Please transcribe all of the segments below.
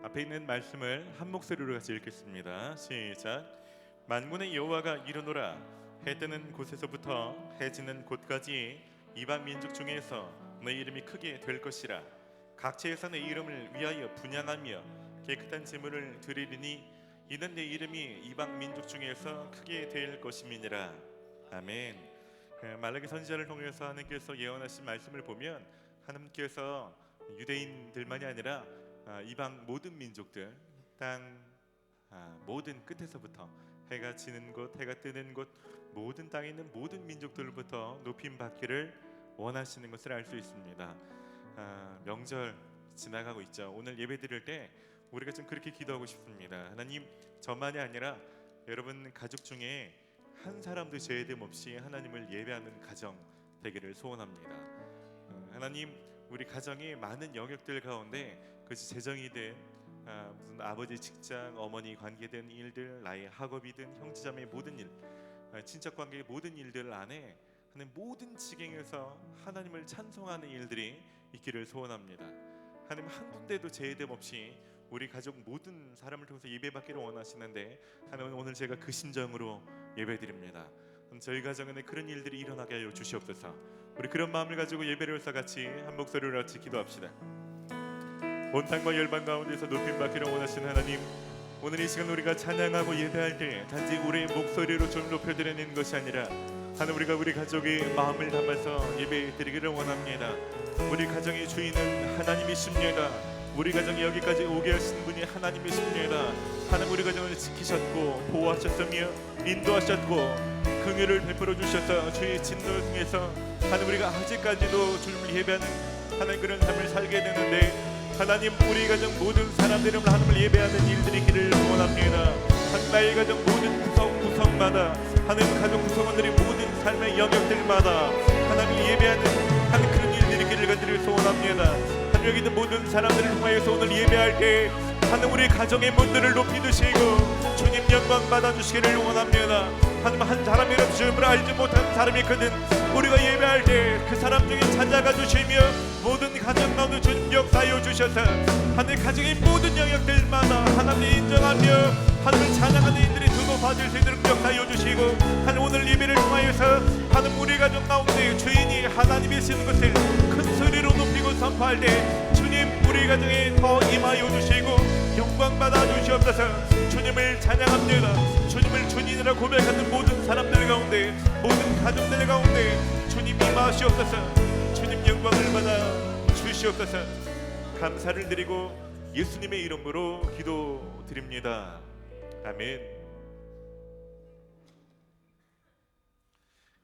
앞에 있는 말씀을 한 목소리로 같이 읽겠습니다. 시작. 만군의 여호와가 이르노라. 해 뜨는 곳에서부터 해 지는 곳까지 이방 민족 중에서 내 이름이 크게 될 것이라. 각처에서 내 이름을 위하여 분향하며 깨끗한 제물을 드리리니 이는 내 이름이 이방 민족 중에서 크게 될 것임이니라. 아멘. 말라기 선지자를 통해서 하나님께서 예언하신 말씀을 보면 하나님께서 유대인들만이 아니라 이방 모든 민족들, 땅 모든 끝에서부터 해가 지는 곳, 해가 뜨는 곳, 모든 땅에 있는 모든 민족들부터 높임 받기를 원하시는 것을 알 수 있습니다. 명절 지나가고 있죠. 오늘 예배 드릴 때 우리가 좀 그렇게 기도하고 싶습니다. 하나님, 저만이 아니라 여러분 가족 중에 한 사람도 제외됨 없이 하나님을 예배하는 가정 되기를 소원합니다. 하나님, 우리 가정의 많은 영역들 가운데 그것이 재정이든 무슨 아버지 직장, 어머니 관계된 일들, 나의 학업이든 형제자매의 모든 일, 친척 관계의 모든 일들 안에 하나님 모든 지경에서 하나님을 찬송하는 일들이 있기를 소원합니다. 하나님 한 군데도 제외됨 없이 우리 가족 모든 사람을 통해서 예배받기를 원하시는데 하나님 오늘 제가 그 심정으로 예배드립니다. 저희 가정에 그런 일들이 일어나게 하여 주시옵소서. 우리 그런 마음을 가지고 예배를 해서 같이 한 목소리로 같이 기도합시다. 온 땅과 열방 가운데서 높임 받기를 원하시는 하나님, 오늘 이 시간 우리가 찬양하고 예배할 때 단지 우리의 목소리로 좀 높여드리는 것이 아니라 하나님, 우리가 우리 가족의 마음을 담아서 예배드리기를 원합니다. 우리 가정의 주인은 하나님이십니다. 우리 가정이 여기까지 오게 하신 분이 하나님이십니다. 하나님, 우리 가정을 지키셨고 보호하셨으며 인도하셨고 긍휼을 베풀어 주셔서 주의 진노를 통해서 하나님 우리가 아직까지도 주님을 예배하는 하나님 그런 삶을 살게 되는데 하나님, 우리 가정 모든 사람들은 하나님을 예배하는 일들이 있기를 원합니다. 하나님, 나의 가정 모든 구성마다 하나님 가정 구성원들이 모든 삶의 영역들마다 하나님을 예배하는 하나님 그런 일들이 있기를 간절히 소원합니다. 하나님, 여기 있는 모든 사람들을 통해서 오늘 예배할 때 하나님 우리 가정의 문들을 높이 드시고 주님 영광 받아주시기를 원합니다. 하나님, 한 사람이라도 주님을 알지 못하는 사람이 있거든 우리가 예배할 때 그 사람 중에 찾아가 주시며 모든 가정 가운데 주님 역사하여 주셔서 하나님 가정의 모든 영역들마다 하나님을 인정하며 하나님을 찬양하는 이들이 두고 받을 수 있도록 역사하여 주시고 하나님 오늘 예배를 통하여서 하나님 우리 가정 가운데 주인이 하나님이시는 것을 큰 소리로 높이고 선포할 때 주님 우리 가정에 더 임하여 주시고 영광 받아 주시옵소서. 주님을 찬양합니다. 주님을 주님이라 고백하는 모든 사람들 가운데 모든 가족들 가운데 주님 임하시옵소서. 주님 영광을 받아 주시옵소서. 감사를 드리고 예수님의 이름으로 기도드립니다. 아멘.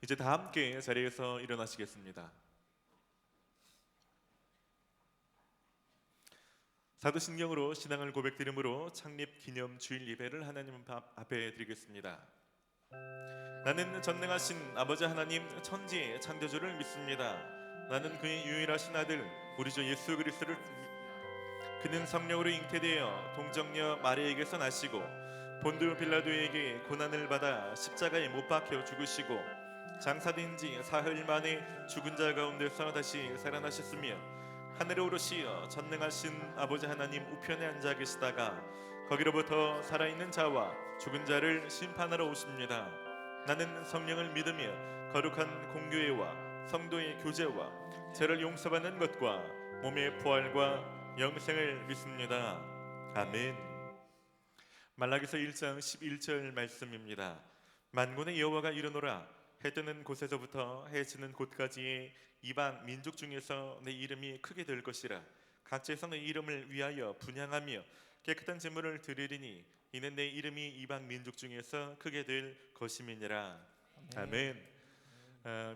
이제 다 함께 자리에서 일어나시겠습니다. 사도신경으로 신앙을 고백드림으로 창립 기념 주일 예배를 하나님 앞에 드리겠습니다. 나는 전능하신 아버지 하나님 천지 창조주를 믿습니다. 나는 그의 유일하신 아들 우리 주 예수 그리스도를 그는 성령으로 잉태되어 동정녀 마리아에게서 나시고 본디오 빌라도에게 고난을 받아 십자가에 못 박혀 죽으시고 장사된 지 사흘 만에 죽은 자 가운데서 다시 살아나셨으며 하늘에 오르시어 전능하신 아버지 하나님 우편에 앉아 계시다가 거기로부터 살아있는 자와 죽은 자를 심판하러 오십니다. 나는 성령을 믿으며 거룩한 공교회와 성도의 교제와 죄를 용서받는 것과 몸의 부활과 영생을 믿습니다. 아멘. 말라기서 1장 11절 말씀입니다. 만군의 여호와가 이르노라. 해 뜨는 곳에서부터 해 지는 곳까지의 이방 민족 중에서 내 이름이 크게 될 것이라. 각지에서 내 이름을 위하여 분향하며 깨끗한 제물을 드리리니 이는 내 이름이 이방 민족 중에서 크게 될 것임이니라. 아멘.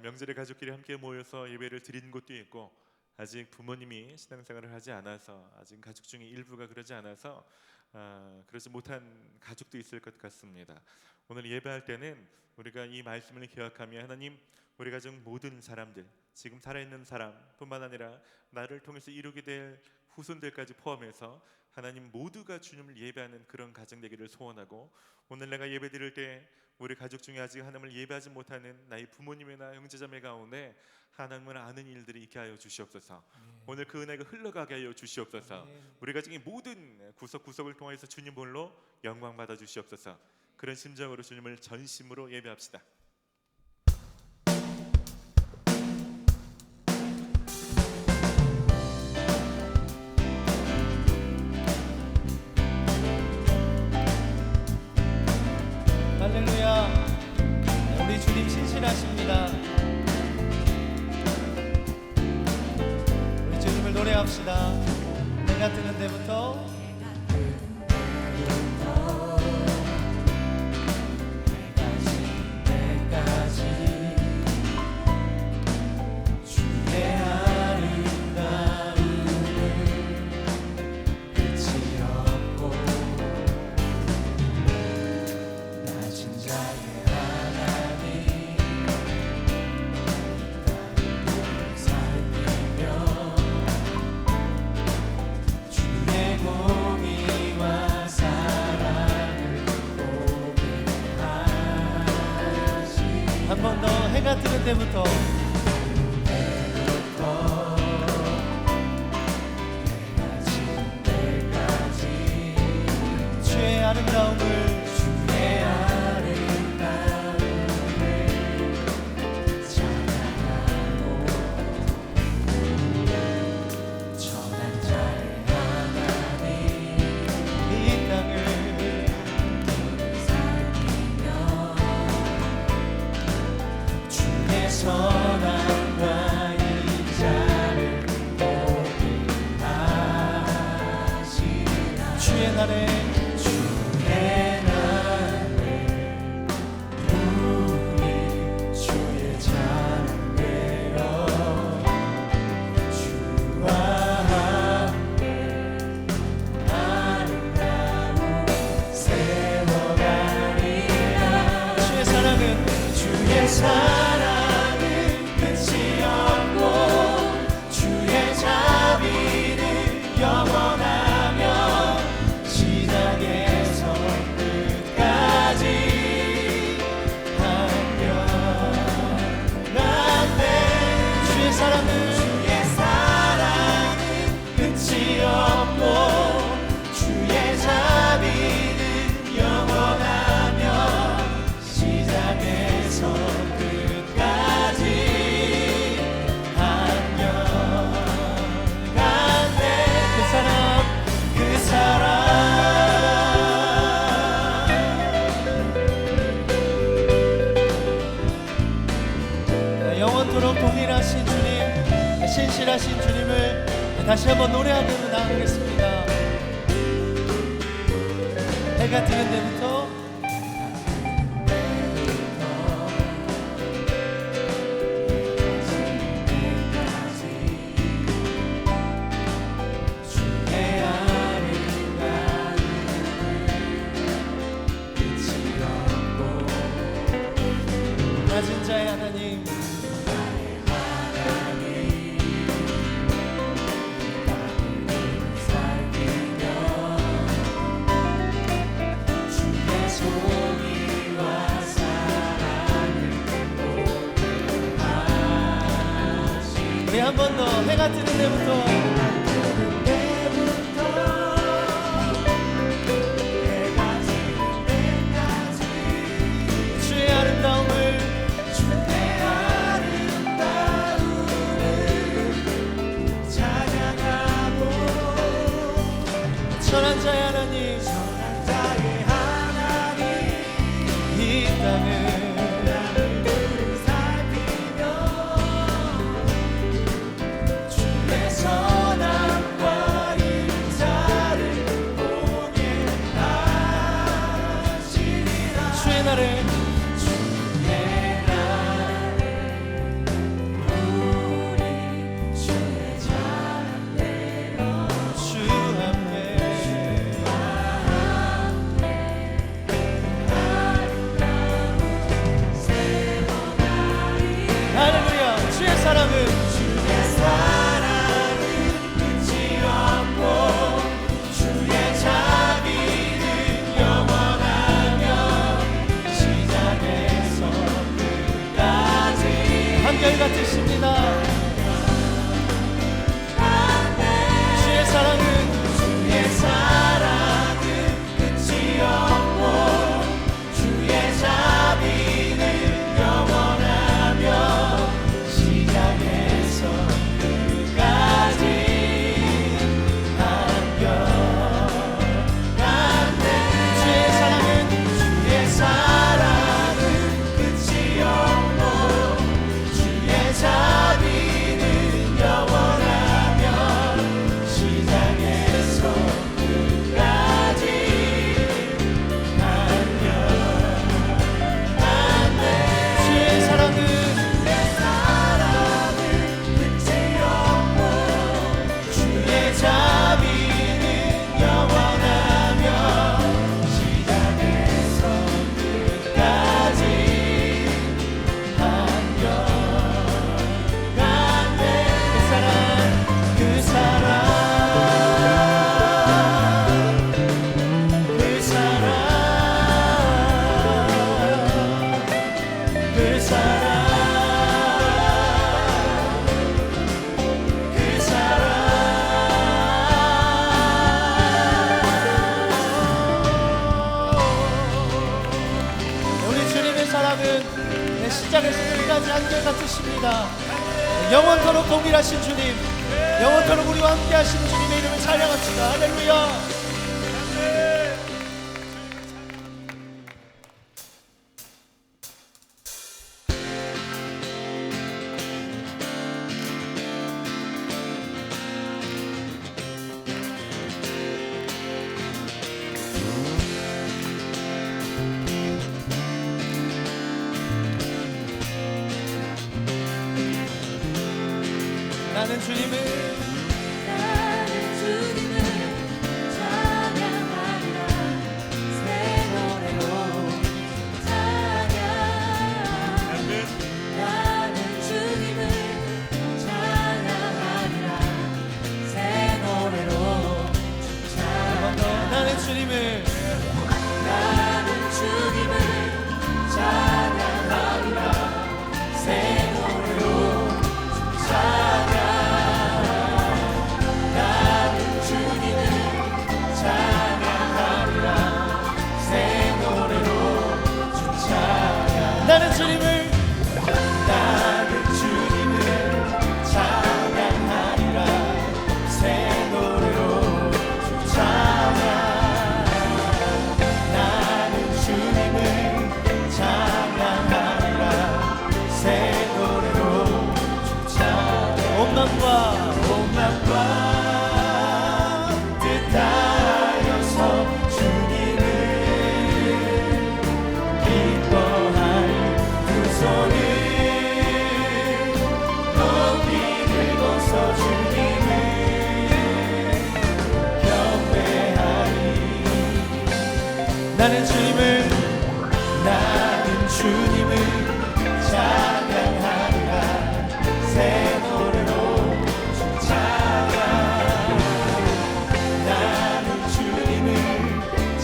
명절에 가족끼리 함께 모여서 예배를 드리는 곳도 있고 아직 부모님이 신앙생활을 하지 않아서 아직 가족 중에 일부가 그러지 않아서 그러지 못한 가족도 있을 것 같습니다. 오늘 예배할 때는 우리가 이 말씀을 기억하며 하나님 우리 가족 모든 사람들 지금 살아있는 사람뿐만 아니라 나를 통해서 이루게 될 후손들까지 포함해서 하나님 모두가 주님을 예배하는 그런 가정 되기를 소원하고, 오늘 내가 예배 드릴 때 우리 가족 중에 아직 하나님을 예배하지 못하는 나의 부모님이나 형제자매 가운데 하나님을 아는 일들이 있게 하여 주시옵소서. 오늘 그 은혜가 흘러가게 하여 주시옵소서. 우리 가정의 모든 구석구석을 통해서 주님 볼로 영광 받아 주시옵소서. 그런 심정으로 주님을 전심으로 예배합시다. 할렐루야. 우리 주님 신실하십니다. 우리 주님을 노래합시다. 해가 뜨는 데부터 한 번 더 해가 뜨는 데부터 주의 아름다움을 선함과 인자를 보게 하시리라. 주의 날에 우리 주의 찬양되어 주와 함께 아름다운 세워가리라. 주의 사랑은 주의 사랑은 끝이 없고 주의 자비는 영원하며 시작에서 끝까지 한결같네. 주의 사랑은 끝이 없고 주의 자비는 영원하며 시작에서 끝까지 한결같네. 그 사랑 영원토록 동일하신 주님, 신실하신 주님을 다시 한번 노래하며 나아가겠습니다. 해가 뜨는 데부터 주의 아름다운 끝이 없고 낮은 자의 하나님, 주의 소리와 사랑을 보게 하시리. 우리 한 번 더 해가 뜨는 데부터 해가 지는 때까지 주의 아름다움을 주의 아름다움을 찬양하고 선한 자의 하나님, 선한 자의 하나님 이 땅을 살피며 주의 선함과 인자를 보게 하시리라. 주의 날에 주의 날에 우리 주의 찬양되어 주 앞에 안결 같으십니다. 영원토록 동일하신 주님, 영원토록 우리와 함께 하시는 주님의 이름을 찬양합시다. 할렐루야. 나는 주님을 찬양하리라 새 노래로 찬양 나는 주님을 찬양하리라 새 노래로 나는 주님을 나는 주님을 찬양하리라 새 노래로 찬양 나는 주님을 찬양하리라 새 노래로 찬양 나는 주님을 나는 주님을 찬양하리라 새 노래로 찬양 나는 주님을 찬양하리라 새 노래로 찬양 온 맘과 뜻하여서 주님을 기뻐하리 두 손을 높이 들고서 주님을 경배하리 나는 주님을 찬양하리라 새 노래로 찬양 나는 주님을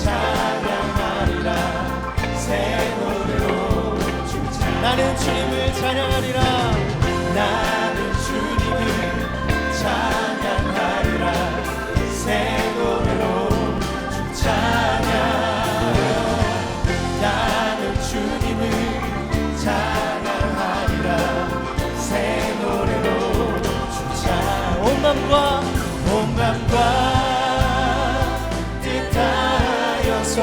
찬양하리라 새 노래로 찬양 나는 주님을 찬양하리라 나는 주님을 찬양하리라 새 노래로 찬양 나는 주님을 찬양하리라 새 노래로 찬양 온 맘과 뜻하여서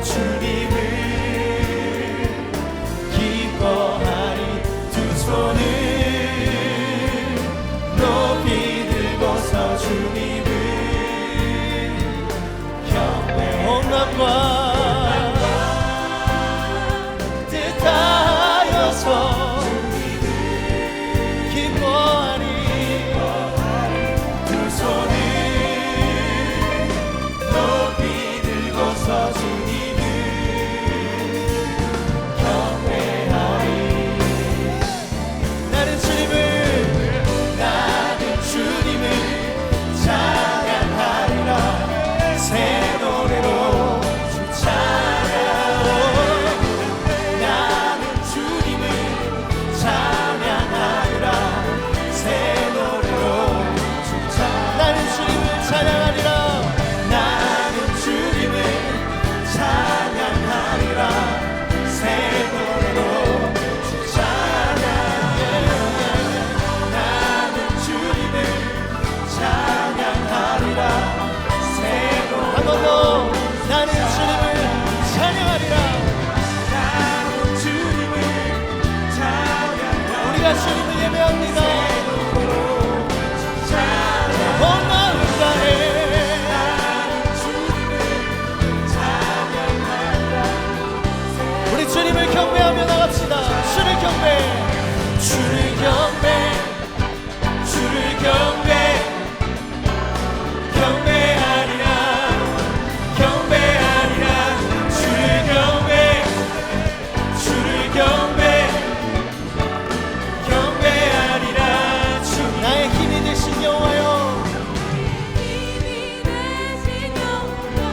주님을 기뻐하리 두 손을 높이 들고서 주님을 경배 온 맘과 뜻하여서 기뻐하리 두 손을 높이 들고서 주님을 경배하리 나는 주님을 찬양하리라 새 노래로 찬양 나는 주님을 찬양하리라 새 노래로 찬양 나는 주님을 찬양하리라 나는 주님을 찬양하리라 새 노래로 찬양 나는 주님을 찬양하리라 새 한 번 더 나는 주님을 찬양하리라 나는 주님을 찬양하리라 우리가 주님을 예배합니다 온 마음 다해 우리 주님을 경배하며 나갑시다 주를 경배 주를 경배 주를 경배 경배하리라 경배하리라 주를 경배 주를 경배 경배하리라 주 나의 힘이 되신 여호와여 힘이 되신 여호와여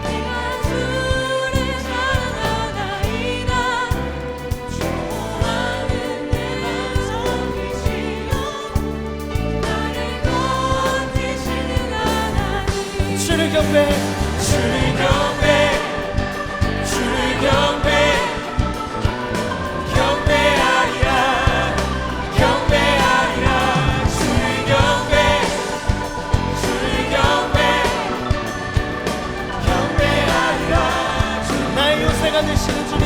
내가 주를 사랑하나이다 좋아하는 내 마음이시여 나를 건지시는 하나님 주를 경배 주를 경배 주를 경배 경배하리라 요새가 되시는 주님,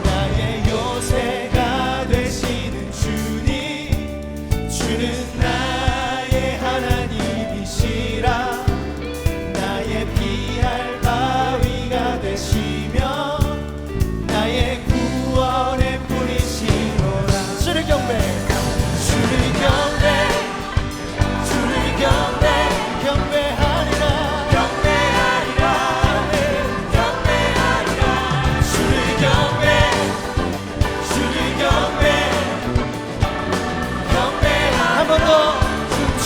나의 요새가 되시는 주님, 주는 나의 하나님이시라. 나의 피할 바위가 되시며 나의 구원의 뿌리시로라. 주를 경배, 주를 경배, 주를 경배, 경배하리라, 경배하리라, 경배하리라. 주를 경배, 주를 경배, 경배하리라. 한 번 더,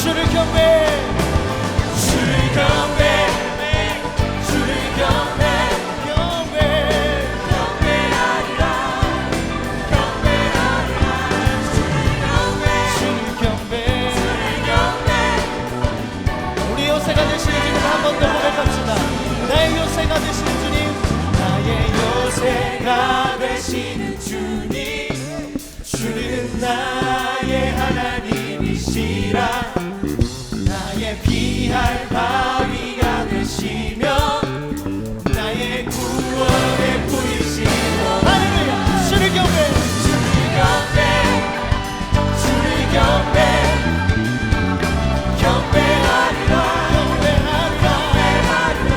주를 경배, 주를 경배, 주를 경배, 경배, 경배하리라, 경배하리라. 주를 경배, 주를 경배, 주를 경배. 우리 요새가 되시는 주님 한 번 더 고백합시다. 나의 요새가 되시는 주님, 나의 요새가 되시는 주님, 주는 나의 하나님이시라. 나의 피할 바위가 되시며 나의 구원의 뿌리시로. 할렐루야. 주를 경배, 주를 경배, 주를 경배, 경배하리라, 경배하리라, 경배하리라.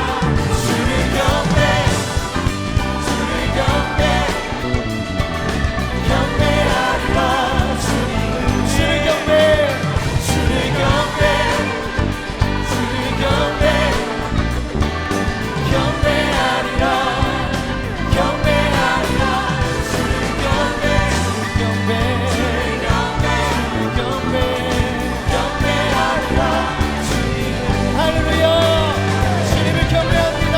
주를 경배, 주를 경배, 경배하리라. 주를 경배, 주를 경배, 주를 경배, 경배하리라, 경배하리라. 주를 경배, 주를 경배, 주를 경배, 경배하리라. 할렐루야. 주님을 경배합니다.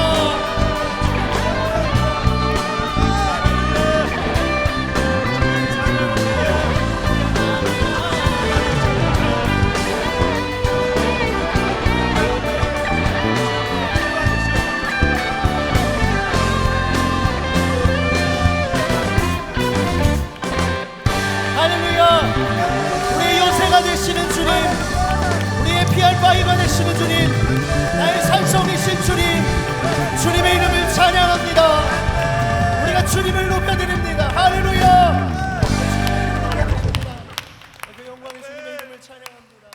할렐루야. 우리의 요새가 되시는 주님, 우리의 피할 바위가 되시는 주님, 나의 산성이신 주님, 주님의 이름을 찬양합니다. 우리가 주님을 높여드립니다. 할렐루야. 그 영광의 주님의 이름을 찬양합니다.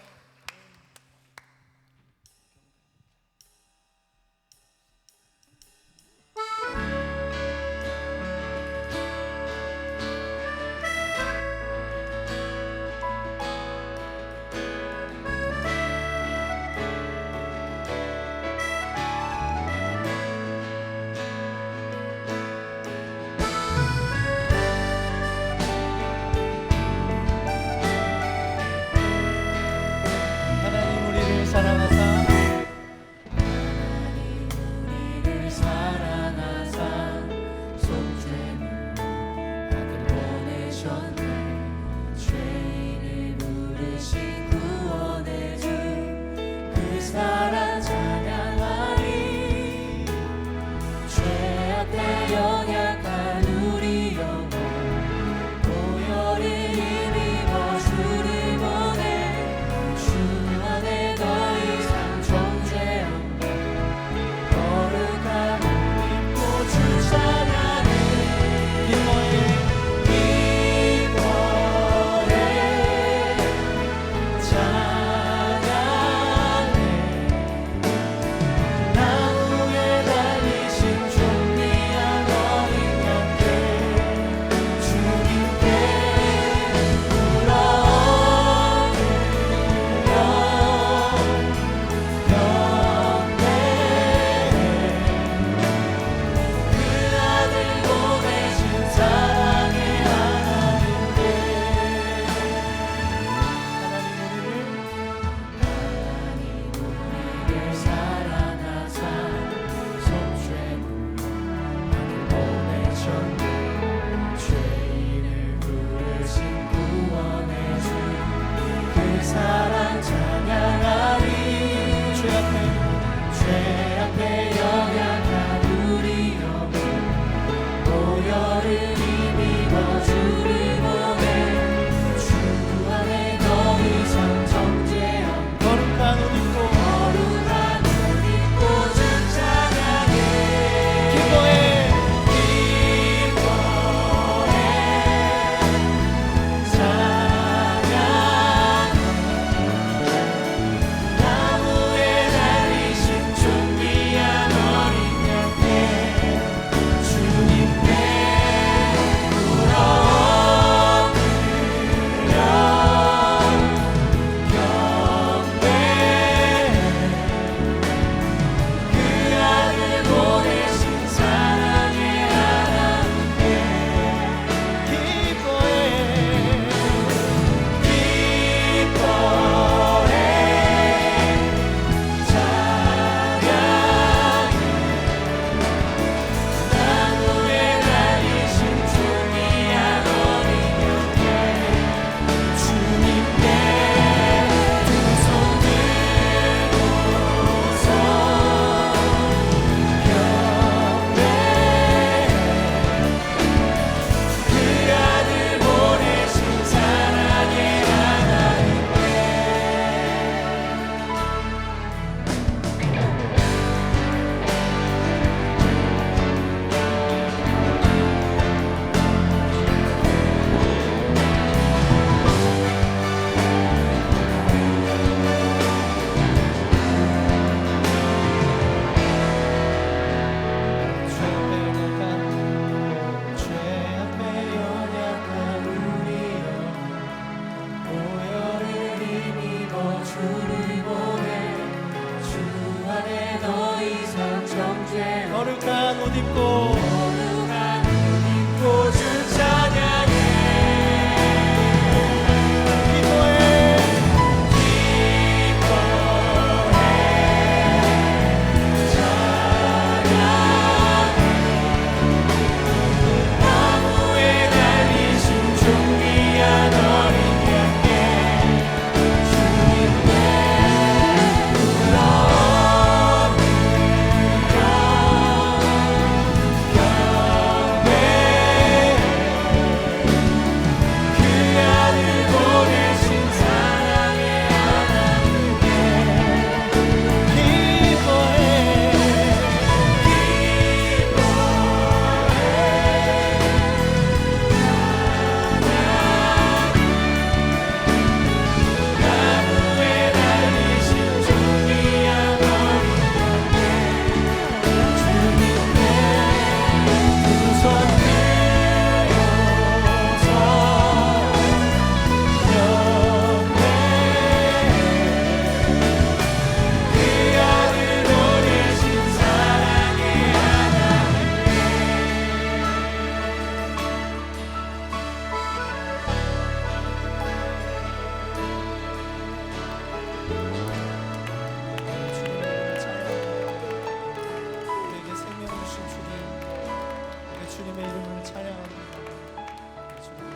주님의 이름을 찬양합니다. 주님.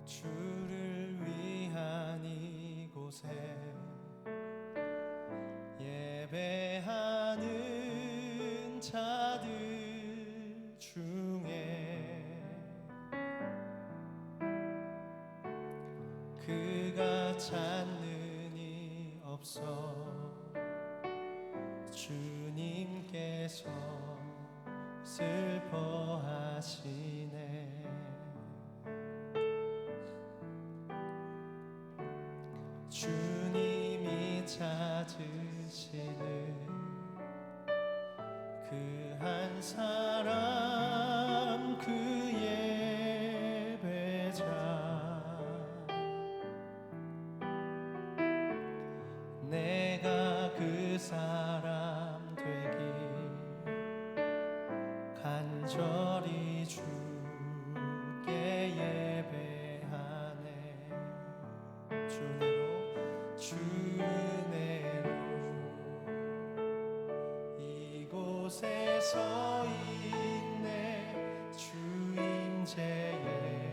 주를 위한 이곳에 예배하는 자들 중에 그가 찾는 이 없어 주님께서 슬퍼하시네. 주님이 찾으시는 그 한 사람 그 예배자 내가 그 사람 되길 간절히 주께 예배하네. 주 은혜로 이곳에 서 있네. 주 임재에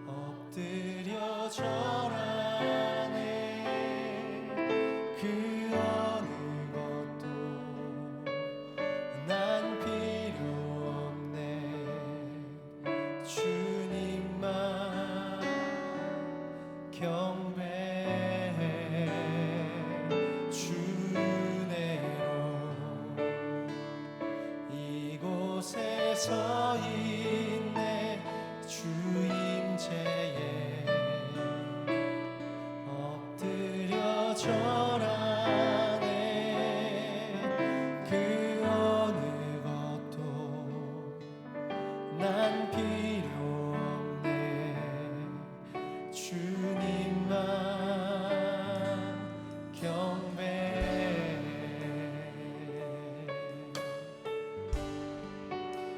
엎드려 절하네. 그 어느 것도 난 필요 없네. 주님만 경배해. 주 은혜로 이곳에 서 있네. 주 임재에 엎드려 절하네. 그 어느 것도 난 필요 없네. 주님만 경배해.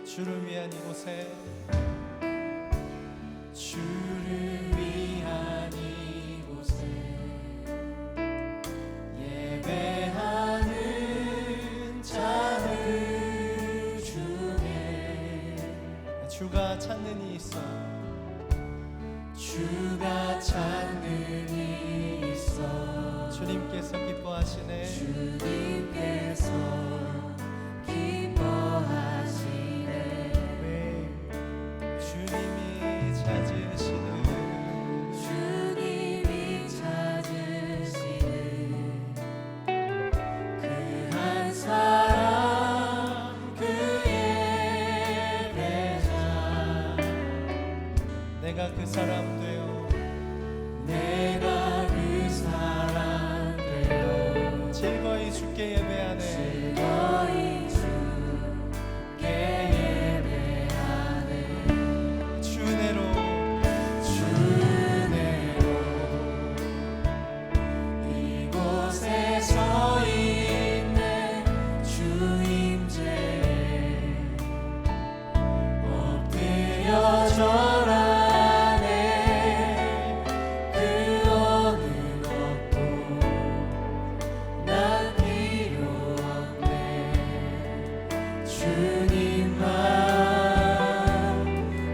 주를 위한 이곳에 주를 위한 이곳에 예배하는 자들 중에 주가 찾는 이 있어. 주가 찾는 이 있어. 주님께서 기뻐하시네. 주님께서 기뻐하시네. 왜 주님이 찾으시는 주님이 찾으시는 그 한 사람 그 예배자 내가 그 사람 되어 내가 그 사람 되어 즐거이 주께 예배하네. 즐거이 주께 예배하네. 주 은혜로 주 은혜로 이곳에 서 있네. 주 임재에 엎드려 절하네. 그 어느 것도 난 필요 없네. 주님만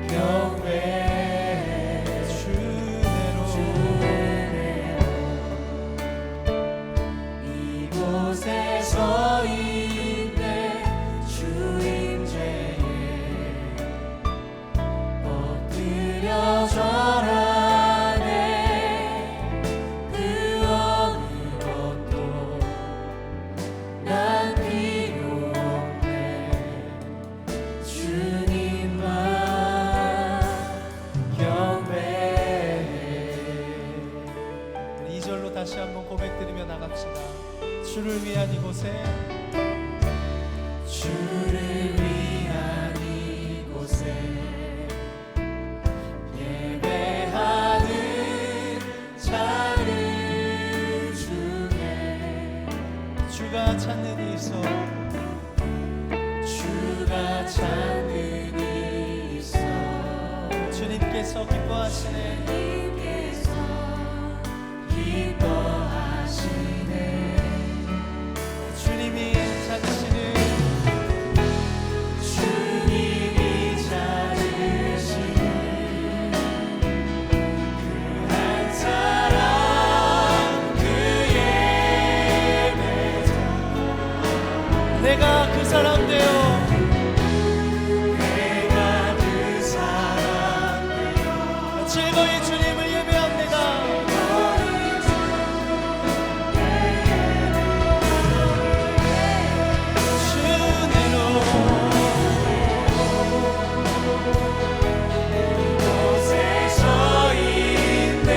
경배해. 주 은혜로 이곳에 서 있네. 주 임재에 엎드려 위한 이곳에 주를 위한 이곳에 예배하는 자들 중에 주가 찾는 이 있어 주가 찾는 이 있어 주님께서 기뻐하시네 주님께서 기뻐하시네 주님이 찾으시는 주님이 찾으시는 그 한 사람 그 예배자 내가 그 사람 되어 내가 그 사람 되어 즐거이 주님을 예배합니다 곳에 서 있네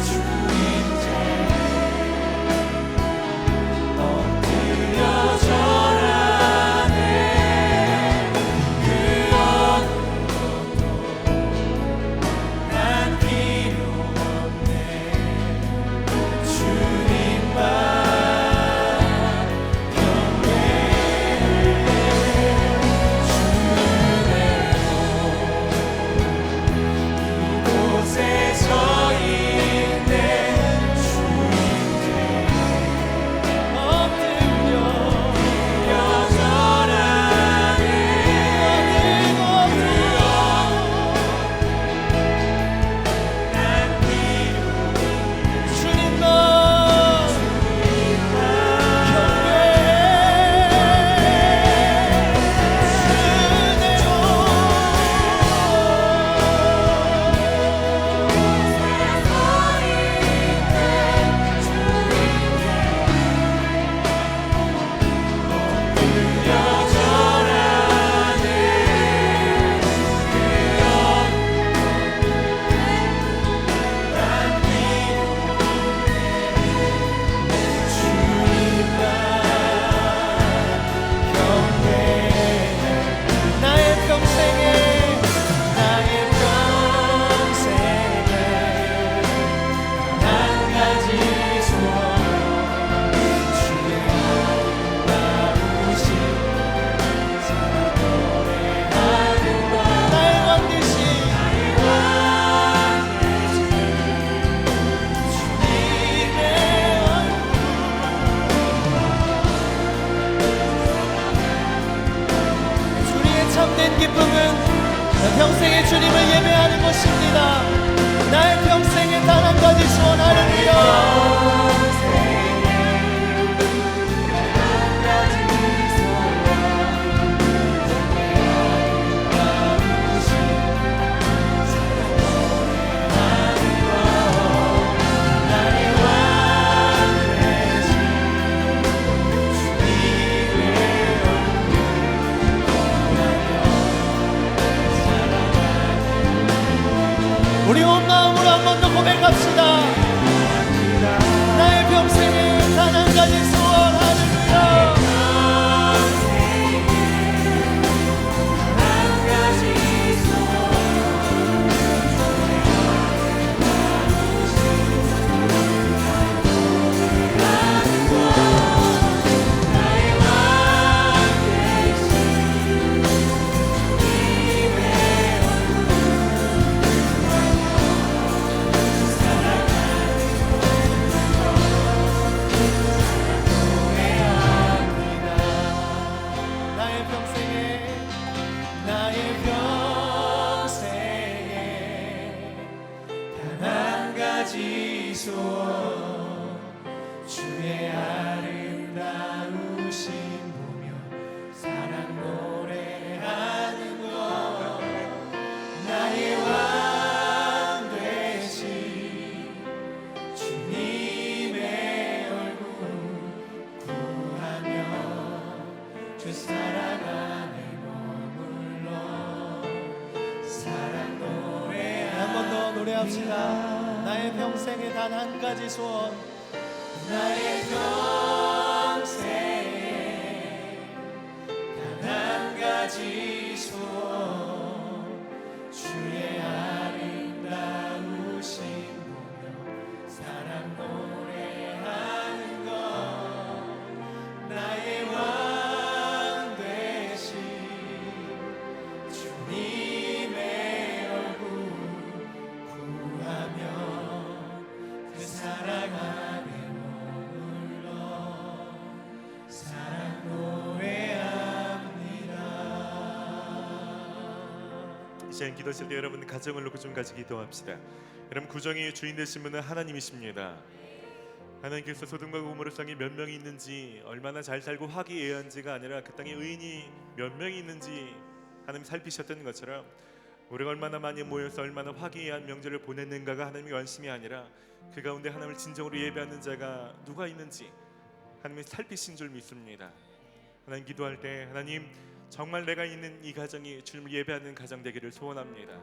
주님께 엎드려 절하네 그 어느 것도 난 필요 없네 주님만 곳에 서 있네 주님께 엎드려 절하네 난 필요 주님만 나의 평생에 한 가지 소원 주의 아름다우신 사랑 노래하는 것 나의 왕되신 주님의 우리의 참된 기쁨은 평생의 주님을 예배하는 것입니다 나의 평생에 단 한 가지 소원 할렐루야 우리 온 마음으로 한 번 더 고백합시다 나의 평생에 단 한 가지 소원 할렐루야 한 가지 소원 나의 왕 되신 주님의 나의 평생에 단 한 가지 소원 주의 아름다우신 보며 사랑 노래하는 것 나의 왕 되신 주님의 얼굴 구하며 주 사랑 안에 머물러 사랑 노래 한 번 더 노래합시다 나의 평생에 단 한 가지 소원 나의 평생 가지 소원 주의 아름다우신 보며 사랑 노래하는 것 나의 왕 되신 주님의 얼굴 구하며 그 사랑 안에 머물러 사랑 노래합니다. 이 시간 기도하실 때 여러분 가정을 놓고 좀 같이 기도합시다. 여러분 구정의 주인 되신 분은 하나님이십니다. 하나님께서 소돔과 고모라 땅에 몇 명이 있는지, 얼마나 잘 살고 화기애애한지가 아니라 그 땅에 의인이 몇 명이 있는지 하나님 살피셨던 것처럼 우리가 얼마나 많이 모여서 얼마나 화기애애한 명절을 보냈는가가 하나님의 관심이 아니라 그 가운데 하나님을 진정으로 예배하는 자가 누가 있는지 하나님이 살피신 줄 믿습니다. 하나님 기도할 때 하나님 정말 내가 있는 이 가정이 주님을 예배하는 가정 되기를 소원합니다.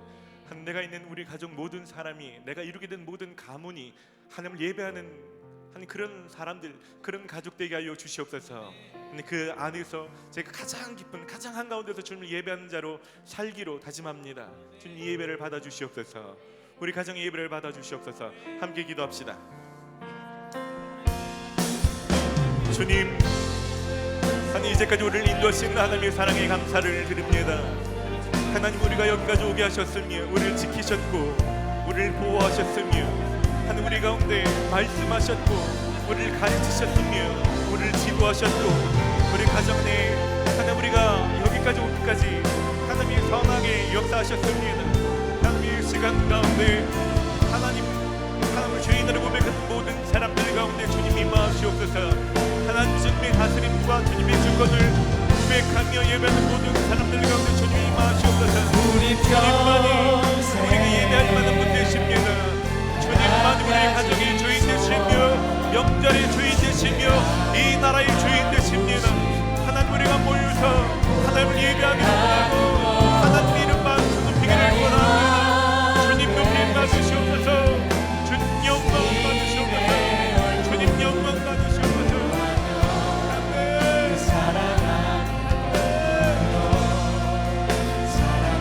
하나님 내가 있는 우리 가족 모든 사람이, 내가 이루게 된 모든 가문이 하나님을 예배하는 하나님 그런 사람들, 그런 가족 되게 하여 주시옵소서. 하나님 그 안에서 제가 가장 기쁜, 가장 한가운데서 주님을 예배하는 자로 살기로 다짐합니다. 주님 이 예배를 받아 주시옵소서. 우리 가정의 예배를 받아 주시옵소서. 함께 기도합시다. 주님, 하나님 이제까지 우리를 인도하신 하나님의 사랑에 감사를 드립니다. 하나님 우리가 여기까지 오게 하셨으며 우리를 지키셨고 우리를 보호하셨으며 하나님 우리 가운데 말씀하셨고 우리를 가르치셨으며 우리를 지도하셨고 우리 가정 내에 하나님 우리가 여기까지 오기까지 하나님이 선하게 역사하셨습니다. 하나님 이 시간 가운데 하나님을 주인으로 고백하는 모든 사람들 가운데 주님 임하시옵소서. 하나님 주님의 다스림과 주님의 주권을 고백하며 예배하는 모든 사람들 가운데 주님 임하시옵소서. 주님만이 우리가 예배할 만한 분 되십니다. 주님만이 우리의 가정의 주인 되시며 명절의 주인 되시며 이 나라의 주인 되십니다. 하나님 우리가 모여서 하나님을 예배하기를 원하고 하나님 이름만 높이기를 원합니다. 주님 높이 받으시옵소서. 주님 영광 받으시옵소서. 주님 영광 받으시옵소서. 아멘. 사랑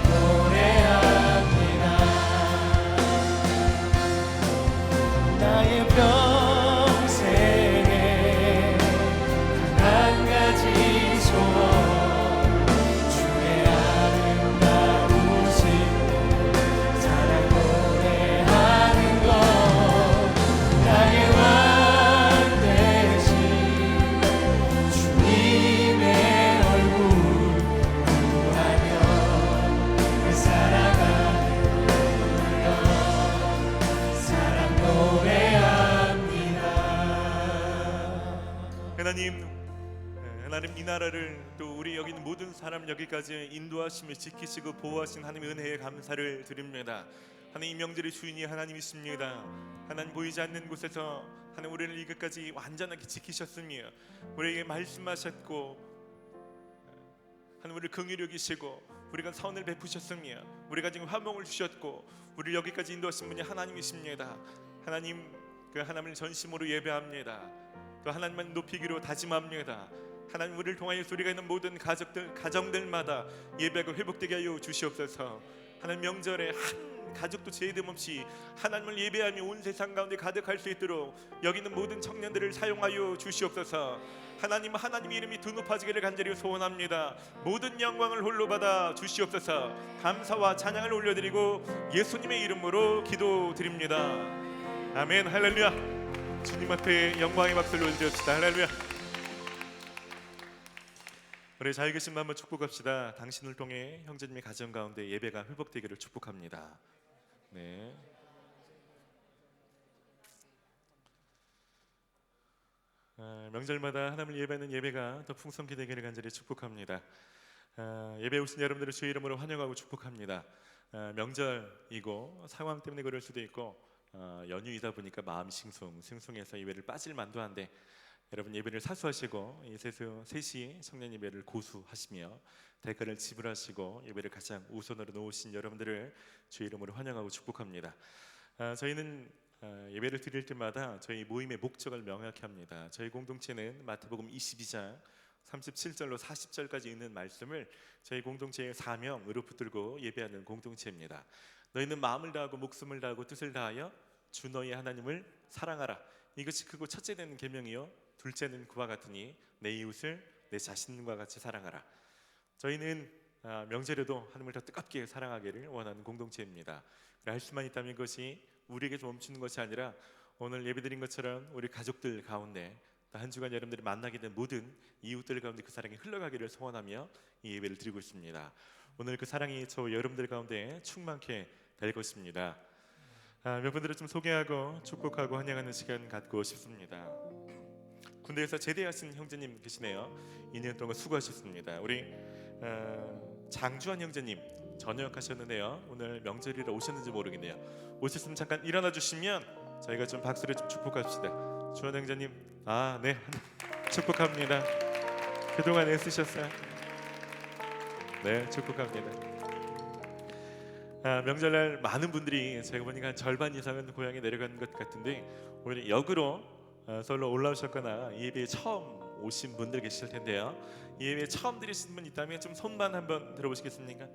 노래합니다. 나의 평생에 한 가지 소원 주의 아름다우신 사랑 노래하는 것 나의 왕 되신 주님의 얼굴 구하며 그 사랑 안에 머물러 사랑 노래합니다. 하나님 이 나라를 또 우리 여기 있는 모든 사람 여기까지 인도하시며 지키시고 보호하신 하나님의 은혜에 감사를 드립니다. 하나님 이 명절의 주인이 하나님이십니다. 하나님 보이지 않는 곳에서 하나님 우리를 이것까지 완전하게 지키셨으며 우리에게 말씀하셨고 하나님 우리를 긍휼히 여기시고 우리가 선을 베푸셨으며 우리가 지금 화목을 주셨고 우리를 여기까지 인도하신 분이 하나님이십니다. 하나님 그 하나님을 전심으로 예배합니다. 또 하나님만 높이기로 다짐합니다. 하나님 우리를 통하여 우리가 있는 모든 가정들마다 예배가 회복되게 하여 주시옵소서. 하나님 명절에 한 가족도 제외됨 없이 하나님을 예배하며 온 세상 가운데 가득할 수 있도록 여기 있는 모든 청년들을 사용하여 주시옵소서. 하나님 이름이 두 높아지기를 간절히 소원합니다. 모든 영광을 홀로 받아 주시옵소서. 감사와 찬양을 올려드리고 예수님의 이름으로 기도드립니다. 아멘. 할렐루야. 주님 앞에 영광의 박수를 올려드립시다. 할렐루야. 우리 잘 계신 마음을 축복합시다. 당신을 통해 형제님의 가정 가운데 예배가 회복되기를 축복합니다. 네. 명절마다 하나님을 예배하는 예배가 더 풍성케 되기를 간절히 축복합니다. 예배 오신 여러분들을 주의 이름으로 환영하고 축복합니다. 명절이고 상황 때문에 그럴 수도 있고 연휴이다 보니까 마음 싱숭해서 예배를 빠질 만도 한데 여러분 예배를 사수하시고 이 세수 3시 청년 예배를 고수하시며 대가를 지불하시고 예배를 가장 우선으로 놓으신 여러분들을 주의 이름으로 환영하고 축복합니다. 저희는 예배를 드릴 때마다 저희 모임의 목적을 명확히 합니다. 저희 공동체는 마태복음 22장 37절로 40절까지 있는 말씀을 저희 공동체의 사명으로 붙들고 예배하는 공동체입니다. 너희는 마음을 다하고 목숨을 다하고 뜻을 다하여 주 너희 하나님을 사랑하라. 이것이 크고 첫째는 계명이요 둘째는 그와 같으니 내 이웃을 내 자신과 같이 사랑하라. 저희는 명절에도 하나님을 더 뜨겁게 사랑하기를 원하는 공동체입니다. 할 수만 있다면 그것이 우리에게 멈추는 것이 아니라 오늘 예배드린 것처럼 우리 가족들 가운데 한 주간 여러분들이 만나게 된 모든 이웃들 가운데 그 사랑이 흘러가기를 소원하며 이 예배를 드리고 있습니다. 오늘 그 사랑이 저 여러분들 가운데 충만케 될 것입니다. 몇 분들을 좀 소개하고 축복하고 환영하는 시간 갖고 싶습니다. 군대에서 제대하신 형제님 계시네요. 2년 동안 수고하셨습니다. 우리 장주환 형제님 전역하셨는데요. 오늘 명절이라 오셨는지 모르겠네요. 오셨으면 잠깐 일어나 주시면 저희가 좀 박수를 좀 축복합시다. 주환 형제님, 네, 축복합니다. 그동안 애쓰셨어요. 네, 축복합니다. 명절날 많은 분들이 제가 보니까 한 절반 이상은 고향에 내려가는 것 같은데 오늘 역으로 서울로 올라오셨거나 이 예배에 처음 오신 분들 계실 텐데요. 이 예배에 처음 들으신 분 있다면 좀 손만 한번 들어보시겠습니까?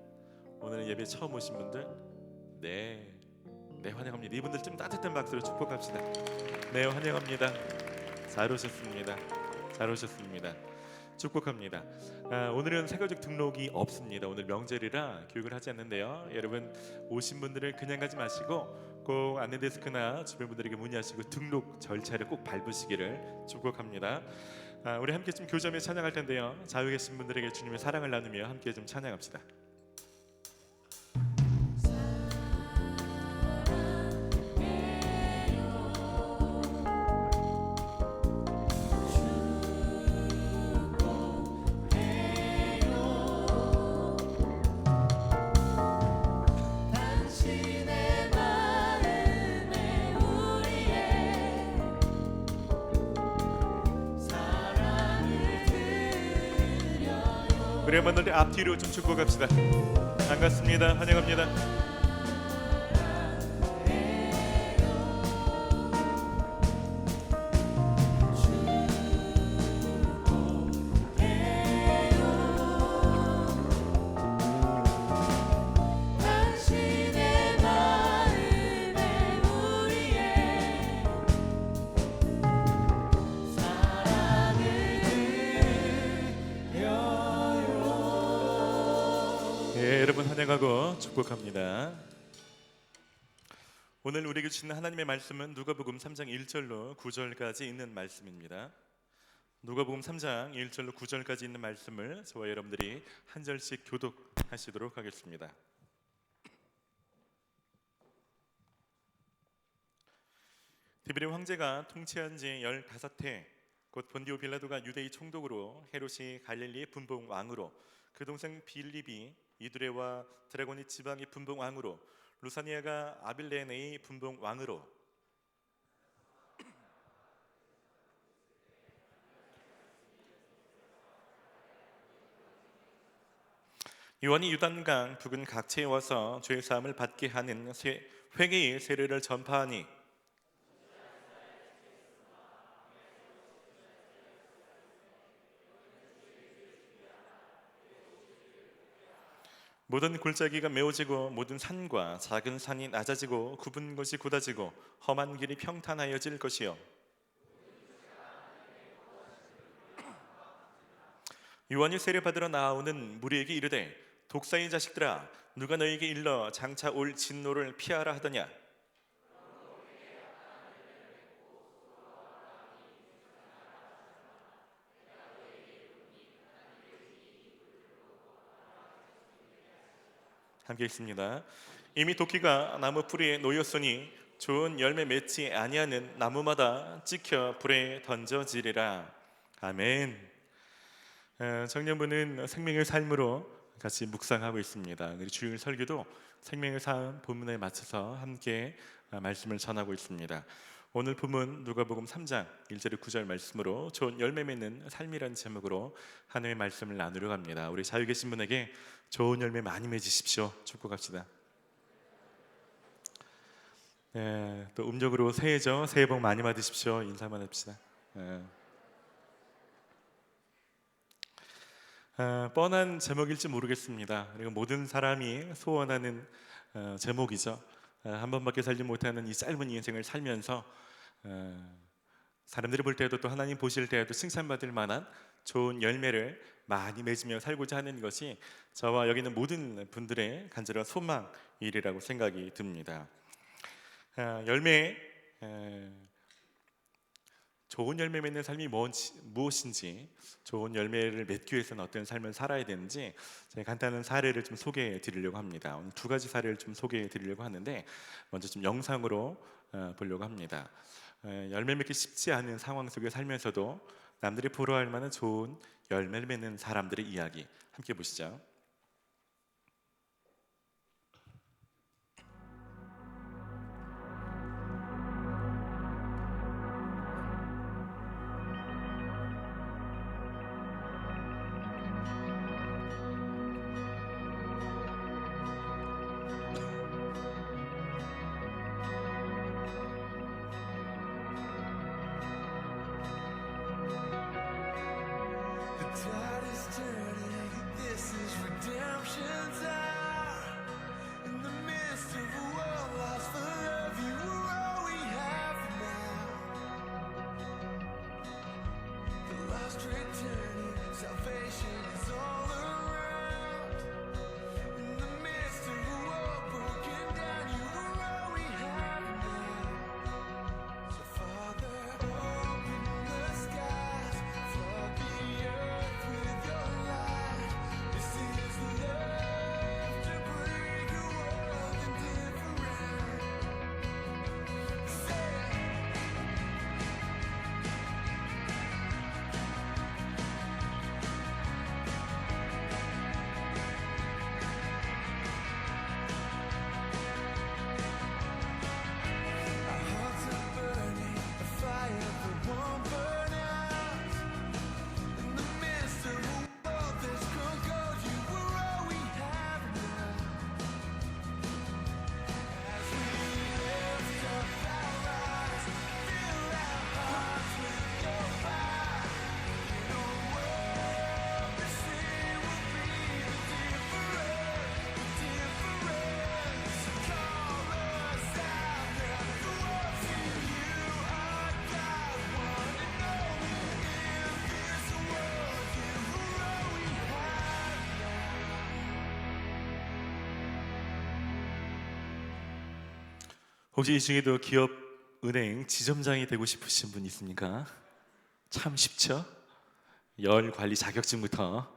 오늘 예배에 처음 오신 분들, 네, 환영합니다. 이분들 좀 따뜻한 박수로 축복합시다. 네, 환영합니다. 잘 오셨습니다. 잘 오셨습니다. 축복합니다. 오늘은 새가족 등록이 없습니다. 오늘 명절이라 교육을 하지 않는데요. 여러분 오신 분들은 그냥 가지 마시고 꼭 안내데스크나 주변 분들에게 문의하시고 등록 절차를 꼭 밟으시기를 축복합니다. 우리 함께 좀 교점에 찬양할 텐데요. 좌우에 계신 분들에게 주님의 사랑을 나누며 함께 좀 찬양합시다. 우리 한번 앞뒤로 좀 축복합시다. 반갑습니다. 환영합니다. 여러분 환영하고 축복합니다. 오늘 우리에게 주시는 하나님의 말씀은 누가복음 3장 1절로 9절까지 있는 말씀입니다. 누가복음 3장 1절로 9절까지 있는 말씀을 저와 여러분들이 한 절씩 교독하시도록 하겠습니다. 디베리 황제가 통치한 지 15해 곧 본디오 빌라도가 유대의 총독으로 헤롯이 갈릴리의 분봉 왕으로 그 동생 빌립이 이두레와 드라고니 지방의 분봉 왕으로 루사니아가 아빌레네의 분봉 왕으로 요한이 유단강 북은 각지에 와서 죄 사함을 받게 하는 회개의 세례를 전파하니 모든 골짜기가 메워지고 모든 산과 작은 산이 낮아지고 굽은 것이 곧아지고 험한 길이 평탄하여질 것이요 요한이 세례받으러 나오는 무리에게 이르되 독사의 자식들아 누가 너희에게 일러 장차 올 진노를 피하라 하더냐. 함께 있습니다. 이미 도끼가 나무 뿌리에 놓였으니 좋은 열매 맺지 아니하는 나무마다 찍혀 불에 던져지리라. 아멘. 청년부는 생명의 삶으로 같이 묵상하고 있습니다. 주일 설교도 생명의 삶 본문에 맞춰서 함께 말씀을 전하고 있습니다. 오늘 본문 누가복음 3장 1절 9절 말씀으로 좋은 열매 맺는 삶이라는 제목으로 하나님의 말씀을 나누려 합니다. 우리 자유 계신 분에게 좋은 열매 많이 맺으십시오. 축복합시다. 네, 또 음력으로 새해죠. 새해 복 많이 받으십시오. 인사만 합시다. 뻔한 제목일지 모르겠습니다. 그리고 모든 사람이 소원하는 제목이죠. 한 번밖에 살지 못하는 이 짧은 인생을 살면서 사람들이 볼 때에도 또 하나님 보실 때에도 칭찬받을 만한 좋은 열매를 많이 맺으며 살고자 하는 것이 저와 여기 있는 모든 분들의 간절한 소망이라고 생각이 듭니다. 열매, 좋은 열매 맺는 삶이 무엇인지, 좋은 열매를 맺기 위해서는 어떤 삶을 살아야 되는지 제가 간단한 사례를 좀 소개해 드리려고 합니다. 오늘 두 가지 사례를 좀 소개해 드리려고 하는데, 먼저 좀 영상으로 보려고 합니다. 열매 맺기 쉽지 않은 상황 속에 살면서도 남들이 부러워할 만한 좋은 열매를 맺는 사람들의 이야기 함께 보시죠. The tide is turning, this is redemption's hour. In the midst of a world lost for love, you are all we have now. The lost returning, salvation is all around. In the midst of a world broken down, you are all we have now. So Father, open the skies, flood the earth with your light. This is love to break a world indifferent. Say our hearts are burning, a fire that won't burn out. In the midst of a world that's grown cold, you were all we have now. As we lift up our eyes, fill our hearts with your fire. In a world that sin will be the difference. Call us out now, for what's in you, our God, one and only. In this world, you are all we have 혹시 이 중에도 기업 은행 지점장이 되고 싶으신 분 있습니까? 참 쉽죠? 열 관리 자격증부터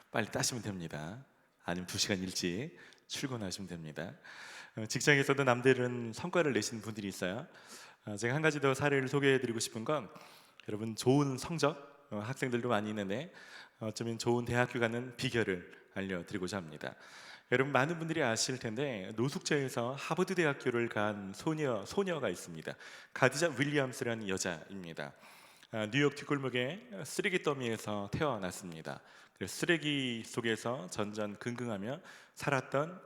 빨리 따시면 됩니다. 아니면 2시간 일찍 출근하시면 됩니다. 직장에서도 남들은 성과를 내시는 분들이 있어요. 제가 한 가지 더 사례를 소개해드리고 싶은 건, 여러분 좋은 성적 학생들도 많이 있는데 어쩌면 좋은 대학교 가는 비결을 알려드리고자 합니다. 여러분 많은 분들이 아실 텐데 노숙자에서 하버드 대학교를 간 소녀가 있습니다. 가디자 윌리엄스라는 여자입니다. 뉴욕 뒷골목의 쓰레기 더미에서 태어났습니다. 그래서 쓰레기 속에서 전전긍긍하며 살았던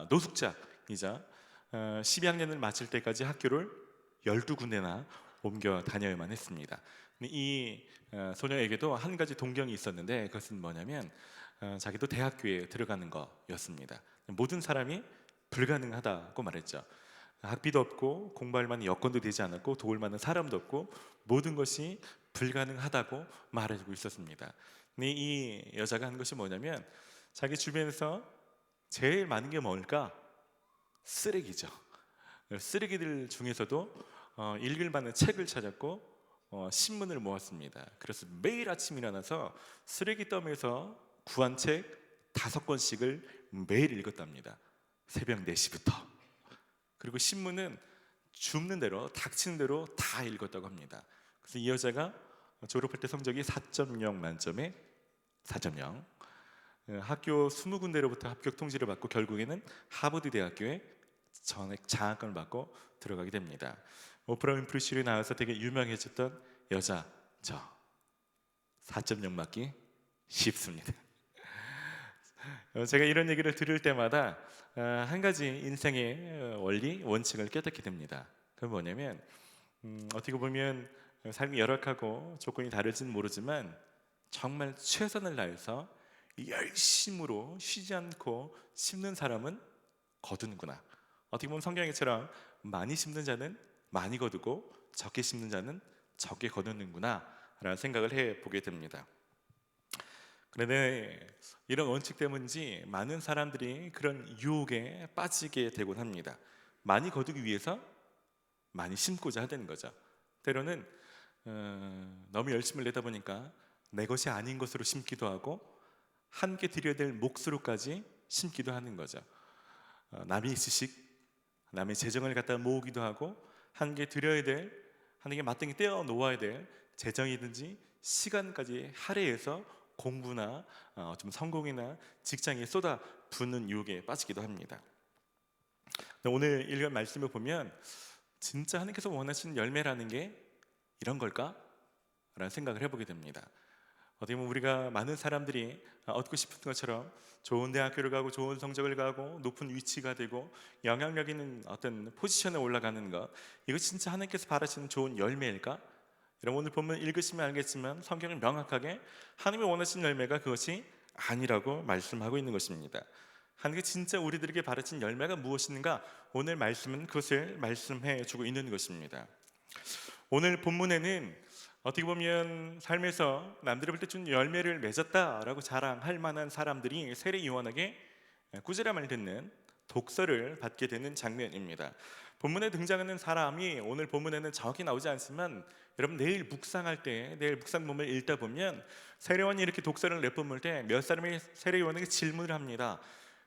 노숙자이자 12학년을 마칠 때까지 학교를 12군데나 옮겨 다녀야만 했습니다. 이 소녀에게도 한 가지 동경이 있었는데, 그것은 뭐냐면 자기도 대학교에 들어가는 거였습니다. 모든 사람이 불가능하다고 말했죠. 학비도 없고 공부할 만한 여건도 되지 않았고 도울 만한 사람도 없고 모든 것이 불가능하다고 말해주고 있었습니다. 근데 이 여자가 한 것이 뭐냐면, 자기 주변에서 제일 많은 게 뭘까? 쓰레기죠. 쓰레기들 중에서도 읽을 만한 책을 찾았고 신문을 모았습니다. 그래서 매일 아침 일어나서 쓰레기 더미에서 구한 책 5권씩을 매일 읽었답니다. 새벽 4시부터. 그리고 신문은 줍는 대로, 닥치는 대로 다 읽었다고 합니다. 그래서 이 여자가 졸업할 때 성적이 4.0 만점에 4.0. 학교 20군데로부터 합격 통지를 받고 결국에는 하버드 대학교에 전액 장학금을 받고 들어가게 됩니다. 오프라 윈프리 쇼에 나와서 되게 유명해졌던 여자죠. 4.0 맞기 쉽습니다. 제가 이런 얘기를 들을 때마다 한 가지 인생의 원리, 원칙을 깨닫게 됩니다. 그건 뭐냐면 어떻게 보면 삶이 열악하고 조건이 다를지는 모르지만 정말 최선을 다해서 열심으로 쉬지 않고 심는 사람은 거두는구나. 어떻게 보면 성경에처럼 많이 심는 자는 많이 거두고 적게 심는 자는 적게 거두는구나 라는 생각을 해보게 됩니다. 그런데 이런 원칙 때문인지 많은 사람들이 그런 유혹에 빠지게 되곤 합니다. 많이 거두기 위해서 많이 심고자 하는 거죠. 때로는 너무 열심을 내다 보니까 내 것이 아닌 것으로 심기도 하고 함께 드려야 될 몫으로까지 심기도 하는 거죠. 남의 지식, 남의 재정을 갖다 모으기도 하고 함께 드려야 될, 하나님께 마땅히 떼어 놓아야 될 재정이든지 시간까지 할애해서 공부나 좀 성공이나 직장에 쏟아 붓는 유혹에 빠지기도 합니다. 오늘 읽은 말씀을 보면 진짜 하나님께서 원하시는 열매라는 게 이런 걸까? 라는 생각을 해보게 됩니다. 어떻게 보면 우리가 많은 사람들이 얻고 싶은 것처럼 좋은 대학교를 가고 좋은 성적을 가고 높은 위치가 되고 영향력 있는 어떤 포지션에 올라가는 것, 이거 진짜 하나님께서 바라시는 좋은 열매일까? 여러분 오늘 본문 읽으시면 알겠지만 성경은 명확하게 하나님이 원하시는 열매가 그것이 아니라고 말씀하고 있는 것입니다. 하나님께 진짜 우리들에게 바라신 열매가 무엇인가? 오늘 말씀은 그것을 말씀해 주고 있는 것입니다. 오늘 본문에는 어떻게 보면 삶에서 남들이 볼 때 준 열매를 맺었다라고 자랑할 만한 사람들이 세례 요한에게 꾸지람을 듣는 독서를 받게 되는 장면입니다. 본문에 등장하는 사람이 오늘 본문에는 정확히 나오지 않지만 여러분 내일 묵상할 때, 내일 묵상본을 읽다 보면 세례 요한이 이렇게 독서를 내뿜을 때 몇 사람이 세례 요한에게 질문을 합니다.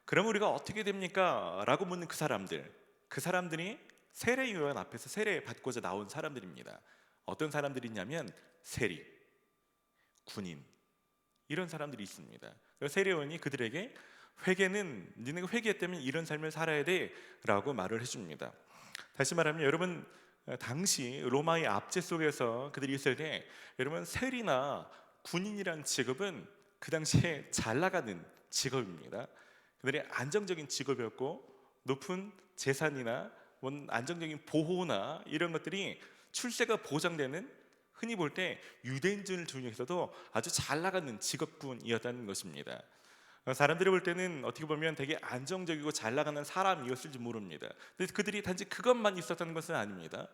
그럼 우리가 어떻게 됩니까? 라고 묻는 그 사람들이 세례 요한 앞에서 세례 받고자 나온 사람들입니다. 어떤 사람들이 있냐면 세리, 군인, 이런 사람들이 있습니다. 세례 요한이 그들에게 회개는 니네가 회개했다면 이런 삶을 살아야 돼 라고 말을 해줍니다. 다시 말하면 여러분 당시 로마의 압제 속에서 그들이 있을 때 여러분 세리나 군인이란 직업은 그 당시에 잘 나가는 직업입니다. 그들의 안정적인 직업이었고 높은 재산이나 안정적인 보호나 이런 것들이 출세가 보장되는, 흔히 볼 때 유대인들 중에서도 아주 잘 나가는 직업군이었다는 것입니다. 사람들이 볼 때는 어떻게 보면 되게 안정적이고 잘 나가는 사람이었을지 모릅니다. 근데 그들이 단지 그것만 있었다는 것은 아닙니다.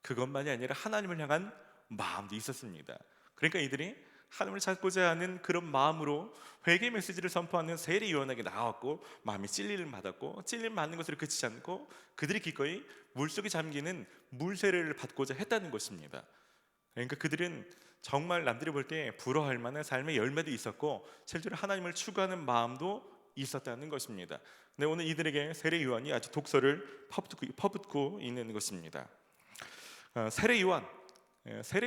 그것만이 아니라 하나님을 향한 마음도 있었습니다. 그러니까 이들이 하나님을 찾고자 하는 그런 마음으로 회개 메시지를 선포하는 세례 요한에게 나왔고 마음이 찔림을 받았고 찔림 받는 것으로 그치지 않고 그들이 기꺼이 물속에 잠기는 물세례를 받고자 했다는 것입니다. 그러니까 그들은 정말 남들이 볼 때 부러워할 만한 삶의 열매도 있었고 실제로 하나님을 추구하는 마음도 있었다는 것입니다. 근데 오늘 이들에게 세례 요한이 아주 독서를 퍼붓고 있는 것입니다. 세례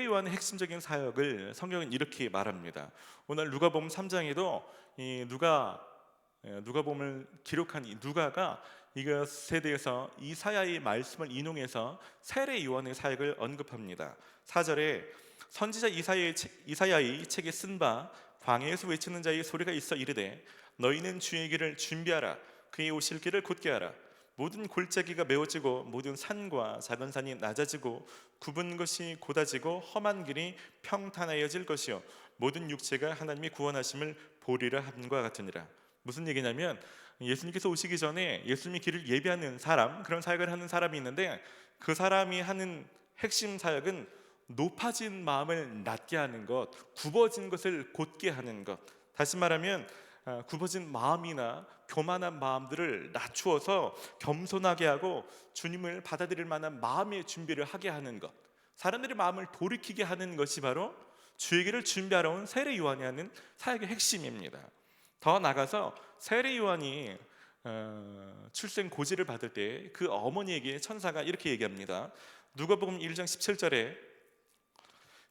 요한의 핵심적인 사역을 성경은 이렇게 말합니다. 오늘 누가복음 3장에도 이 누가복음을 기록한 이 누가가 이것에 대해서 이사야의 말씀을 인용해서 세례 요한의 사역을 언급합니다. 4절에 선지자 이사야의 책에 쓴 바 광야에서 외치는 자의 소리가 있어 이르되 너희는 주의 길을 준비하라 그의 오실 길을 곧게 하라 모든 골짜기가 메워지고 모든 산과 작은 산이 낮아지고 굽은 것이 곧아지고 험한 길이 평탄하여질 것이요 모든 육체가 하나님의 구원하심을 보리라 함과 같으니라. 무슨 얘기냐면 예수님께서 오시기 전에 예수님의 길을 예비하는 사람, 그런 사역을 하는 사람이 있는데 그 사람이 하는 핵심 사역은 높아진 마음을 낮게 하는 것, 굽어진 것을 곧게 하는 것. 다시 말하면 굽어진 마음이나 교만한 마음들을 낮추어서 겸손하게 하고 주님을 받아들일 만한 마음의 준비를 하게 하는 것, 사람들의 마음을 돌이키게 하는 것이 바로 주의 길을 준비하러 온 세례 요한이 하는 사역의 핵심입니다. 더 나아가서 세례 요한이 출생 고지를 받을 때 그 어머니에게 천사가 이렇게 얘기합니다. 누가복음 1장 17절에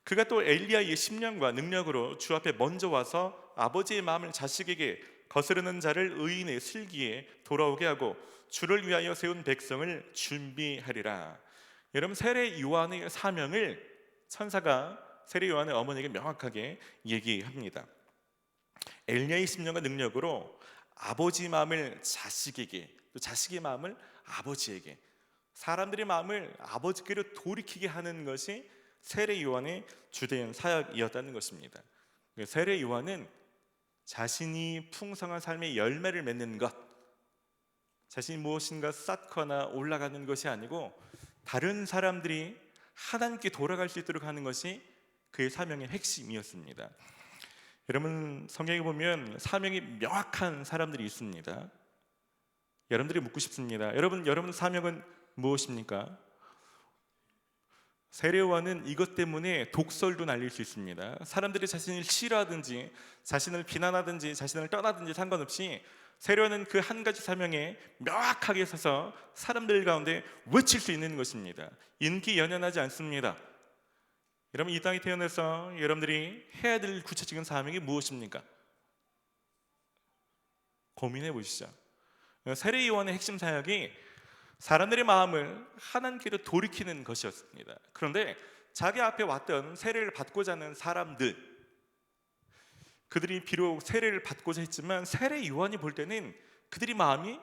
그가 또 엘리야의 심령과 능력으로 주 앞에 먼저 와서 아버지의 마음을 자식에게 거스르는 자를 의인의 슬기에 돌아오게 하고 주를 위하여 세운 백성을 준비하리라. 여러분 세례 요한의 사명을 천사가 세례 요한의 어머니에게 명확하게 얘기합니다. 엘리야의 심령과 능력으로 아버지 마음을 자식에게, 또 자식의 마음을 아버지에게, 사람들의 마음을 아버지께로 돌이키게 하는 것이 세례 요한의 주된 사역이었다는 것입니다. 세례 요한은 자신이 풍성한 삶의 열매를 맺는 것, 자신이 무엇인가 쌓거나 올라가는 것이 아니고 다른 사람들이 하나님께 돌아갈 수 있도록 하는 것이 그의 사명의 핵심이었습니다. 여러분, 성경에 보면 사명이 명확한 사람들이 있습니다. 여러분들이 묻고 싶습니다. 여러분 사명은 무엇입니까? 세례요한은 이것 때문에 독설도 날릴 수 있습니다. 사람들이 자신을 싫어하든지 자신을 비난하든지 자신을 떠나든지 상관없이 세례요한은 그 한 가지 사명에 명확하게 서서 사람들 가운데 외칠 수 있는 것입니다. 인기 연연하지 않습니다. 여러분, 이 땅에 태어나서 여러분들이 해야 될 구체적인 사명이 무엇입니까? 고민해 보시죠. 세례요한의 핵심 사역이 사람들의 마음을 하나님께로 돌이키는 것이었습니다. 그런데 자기 앞에 왔던 세례를 받고자 하는 사람들, 그들이 비록 세례를 받고자 했지만 세례 요한이 볼 때는 그들이 마음이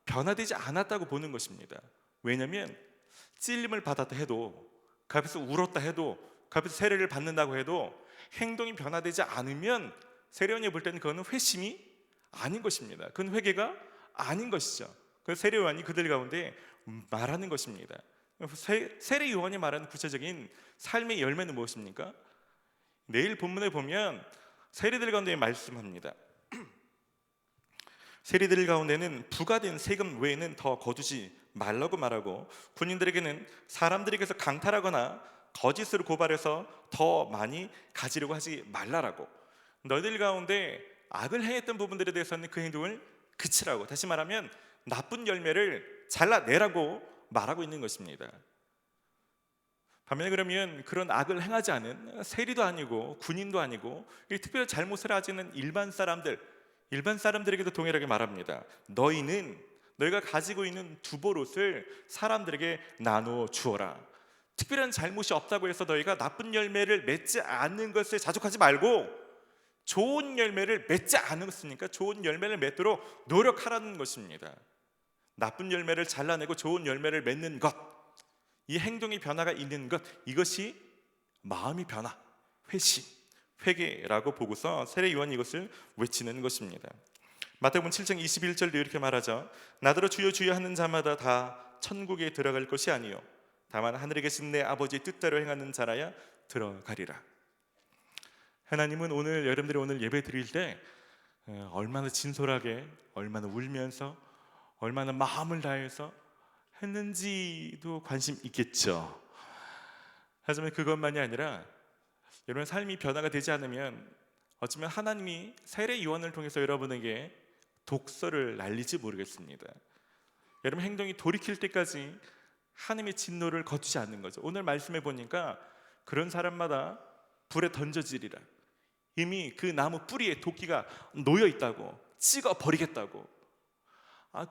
변화되지 않았다고 보는 것입니다. 왜냐하면 찔림을 받았다 해도, 그 앞에서 울었다 해도, 그 앞에서 세례를 받는다고 해도 행동이 변화되지 않으면 세례 요한이 볼 때는 그거는 회심이 아닌 것입니다. 그건 회개가 아닌 것이죠. 그래서 세례 요한이 그들 가운데 말하는 것입니다. 세례 요한이 말하는 구체적인 삶의 열매는 무엇입니까? 내일 본문에 보면 세리들 가운데 말씀합니다. 세리들 가운데는 부과된 세금 외에는 더 거두지 말라고 말하고, 군인들에게는 사람들에게서 강탈하거나 거짓으로 고발해서 더 많이 가지려고 하지 말라라고, 너희들 가운데 악을 행했던 부분들에 대해서는 그 행동을 그치라고, 다시 말하면 나쁜 열매를 잘라내라고 말하고 있는 것입니다. 반면에 그러면 그런 악을 행하지 않은 세리도 아니고 군인도 아니고 특별히 잘못을 하지 않는 일반 사람들에게도 동일하게 말합니다. 너희가 가지고 있는 두보롯을 사람들에게 나누어 주어라. 특별한 잘못이 없다고 해서 너희가 나쁜 열매를 맺지 않는 것에 자족하지 말고 좋은 열매를 맺지 않았으니까 좋은 열매를 맺도록 노력하라는 것입니다. 나쁜 열매를 잘라내고 좋은 열매를 맺는 것, 이 행동의 변화가 있는 것, 이것이 마음의 변화, 회심, 회개라고 보고서 세례 요한이 이것을 외치는 것입니다. 마태복음 7장 21절도 이렇게 말하죠. 나더러 주여 주여 하는 자마다 다 천국에 들어갈 것이 아니요 다만 하늘에 계신 내 아버지의 뜻대로 행하는 자라야 들어가리라. 하나님은 여러분들이 오늘 예배 드릴 때 얼마나 진솔하게, 얼마나 울면서, 얼마나 마음을 다해서 했는지도 관심 있겠죠. 하지만 그것만이 아니라 여러분 삶이 변화가 되지 않으면 어쩌면 하나님이 세례 요한을 통해서 여러분에게 독설을 날릴지 모르겠습니다. 여러분 행동이 돌이킬 때까지 하나님의 진노를 거두지 않는 거죠. 오늘 말씀해 보니까 그런 사람마다 불에 던져지리라. 이미 그 나무 뿌리에 도끼가 놓여 있다고, 찍어 버리겠다고.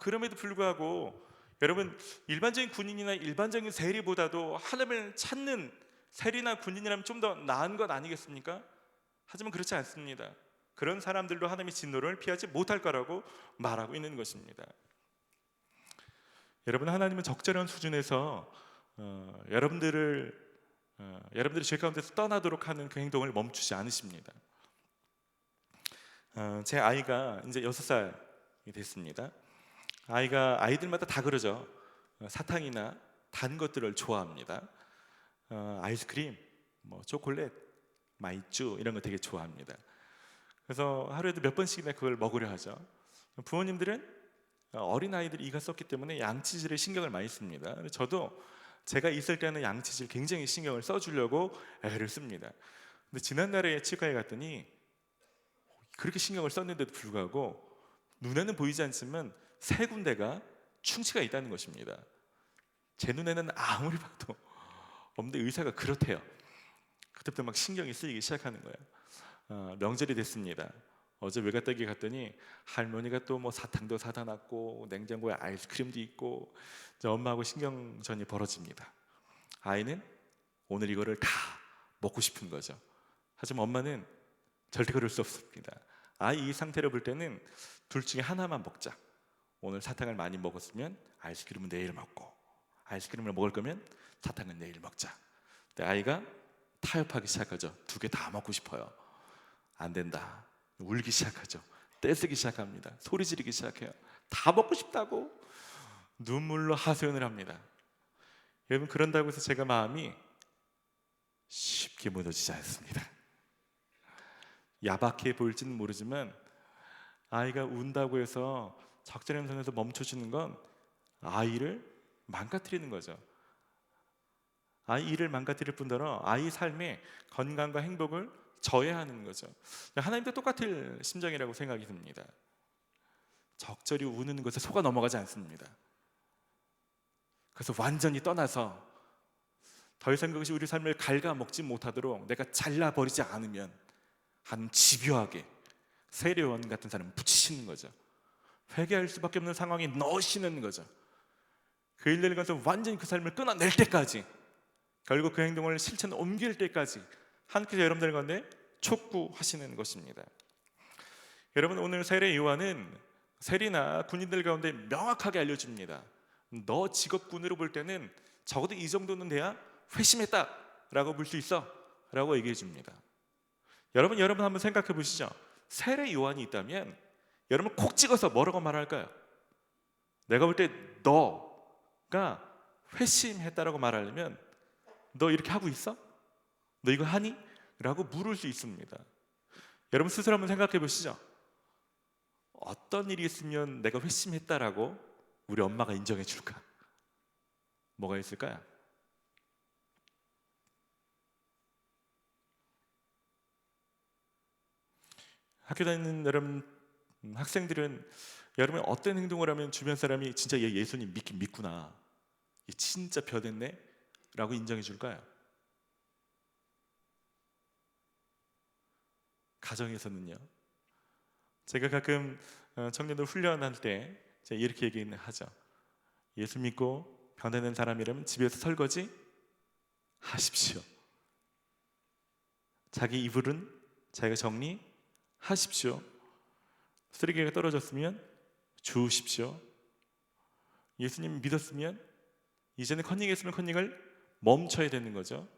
그럼에도 불구하고 여러분, 일반적인 군인이나 일반적인 세리보다도 하나님을 찾는 세리나 군인이라면 좀 더 나은 것 아니겠습니까? 하지만 그렇지 않습니다. 그런 사람들도 하나님의 진노를 피하지 못할 거라고 말하고 있는 것입니다. 여러분, 하나님은 적절한 수준에서 여러분들이 죄 가운데서 떠나도록 하는 그 행동을 멈추지 않으십니다. 제 아이가 이제 6살이 됐습니다. 아이들마다 다 그러죠. 사탕이나 단 것들을 좋아합니다. 아이스크림, 초콜릿, 마이쮸 이런 거 되게 좋아합니다. 그래서 하루에도 몇 번씩이나 그걸 먹으려 하죠. 부모님들은 어린 아이들이 이가 썩기 때문에 양치질에 신경을 많이 씁니다. 저도 제가 있을 때는 양치질 굉장히 신경을 써주려고 애를 씁니다. 근데 지난달에 치과에 갔더니 그렇게 신경을 썼는데도 불구하고 눈에는 보이지 않지만 3군데가 충치가 있다는 것입니다. 제 눈에는 아무리 봐도 없는데 의사가 그렇대요. 그때부터 막 신경이 쓰이기 시작하는 거예요. 명절이 됐습니다. 어제 외갓댁에 갔더니 할머니가 또 사탕도 사다 놨고 냉장고에 아이스크림도 있고, 엄마하고 신경전이 벌어집니다. 아이는 오늘 이거를 다 먹고 싶은 거죠. 하지만 엄마는 절대 그럴 수 없습니다. 아이 이 상태로 볼 때는 둘 중에 하나만 먹자. 오늘 사탕을 많이 먹었으면 아이스크림은 내일 먹고, 아이스크림을 먹을 거면 사탕은 내일 먹자. 근데 아이가 타협하기 시작하죠. 2개 다 먹고 싶어요. 안 된다. 울기 시작하죠. 떼쓰기 시작합니다. 소리 지르기 시작해요. 다 먹고 싶다고 눈물로 하소연을 합니다. 여러분, 그런다고 해서 제가 마음이 쉽게 무너지지 않습니다. 야박해 보일지는 모르지만 아이가 운다고 해서 적절한 선에서 멈춰주는 건 아이를 망가뜨리는 거죠. 아이 일을 망가뜨릴 뿐더러 아이 삶의 건강과 행복을 저해하는 거죠. 하나님도 똑같을 심정이라고 생각이 듭니다. 적절히 우는 것에 속아 넘어가지 않습니다. 그래서 완전히 떠나서 더 이상 그것이 우리 삶을 갉아먹지 못하도록 내가 잘라버리지 않으면 한 집요하게 세례요한 같은 사람을 붙이시는 거죠. 회개할 수밖에 없는 상황에 넣으시는 거죠. 그 일들을 가서 완전히 그 삶을 끊어낼 때까지, 결국 그 행동을 실천에 옮길 때까지 하나님께서 여러분들 가운데 촉구하시는 것입니다. 여러분, 오늘 세례 요한은 세리나 군인들 가운데 명확하게 알려줍니다. 너 직업군으로 볼 때는 적어도 이 정도는 돼야 회심했다 라고 볼 수 있어 라고 얘기해 줍니다. 여러분 한번 생각해 보시죠. 세례 요한이 있다면 여러분 콕 찍어서 뭐라고 말할까요? 내가 볼 때 너가 회심했다라고 말하려면 너 이렇게 하고 있어? 너 이거 하니? 라고 물을 수 있습니다. 여러분 스스로 한번 생각해 보시죠. 어떤 일이 있으면 내가 회심했다라고 우리 엄마가 인정해 줄까? 뭐가 있을까요? 학교 다니는 여러분 학생들은 여러분이 어떤 행동을 하면 주변 사람이 진짜 얘 예수님 믿긴 믿구나, 얘 진짜 변했네 라고 인정해 줄까요? 가정에서는요. 제가 가끔 청년들 훈련할 때 제가 이렇게 얘기하죠. 예수 믿고 변화된 사람이라면 집에서 설거지 하십시오. 자기 이불은 자기가 정리하십시오. 쓰레기가 떨어졌으면 주우십시오. 예수님 믿었으면 이제는 컨닝했으면 컨닝을 멈춰야 되는 거죠.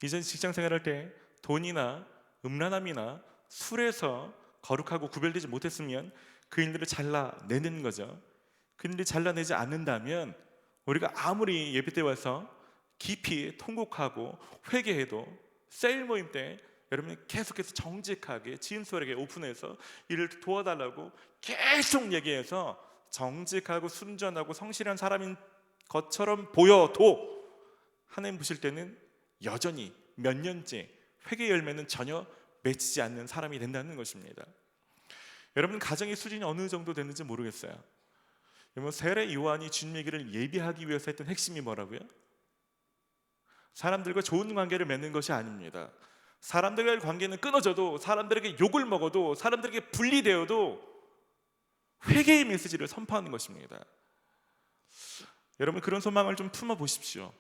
이전 직장 생활할 때 돈이나 음란함이나 술에서 거룩하고 구별되지 못했으면 그 일들을 잘라내는 거죠. 그 일들을 잘라내지 않는다면 우리가 아무리 예배 때 와서 깊이 통곡하고 회개해도 세일 모임 때 여러분이 계속해서 정직하게 진솔하게 오픈해서 이를 도와달라고 계속 얘기해서 정직하고 순전하고 성실한 사람인 것처럼 보여도 하나님 보실 때는 여전히 몇 년째 회개 열매는 전혀 맺히지 않는 사람이 된다는 것입니다. 여러분 가정의 수준이 어느 정도 되는지 모르겠어요. 여러분 세례 요한이 주님의 길을 예비하기 위해서 했던 핵심이 뭐라고요? 사람들과 좋은 관계를 맺는 것이 아닙니다. 사람들과의 관계는 끊어져도, 사람들에게 욕을 먹어도, 사람들에게 분리되어도 회개의 메시지를 선포하는 것입니다. 여러분 그런 소망을 좀 품어보십시오.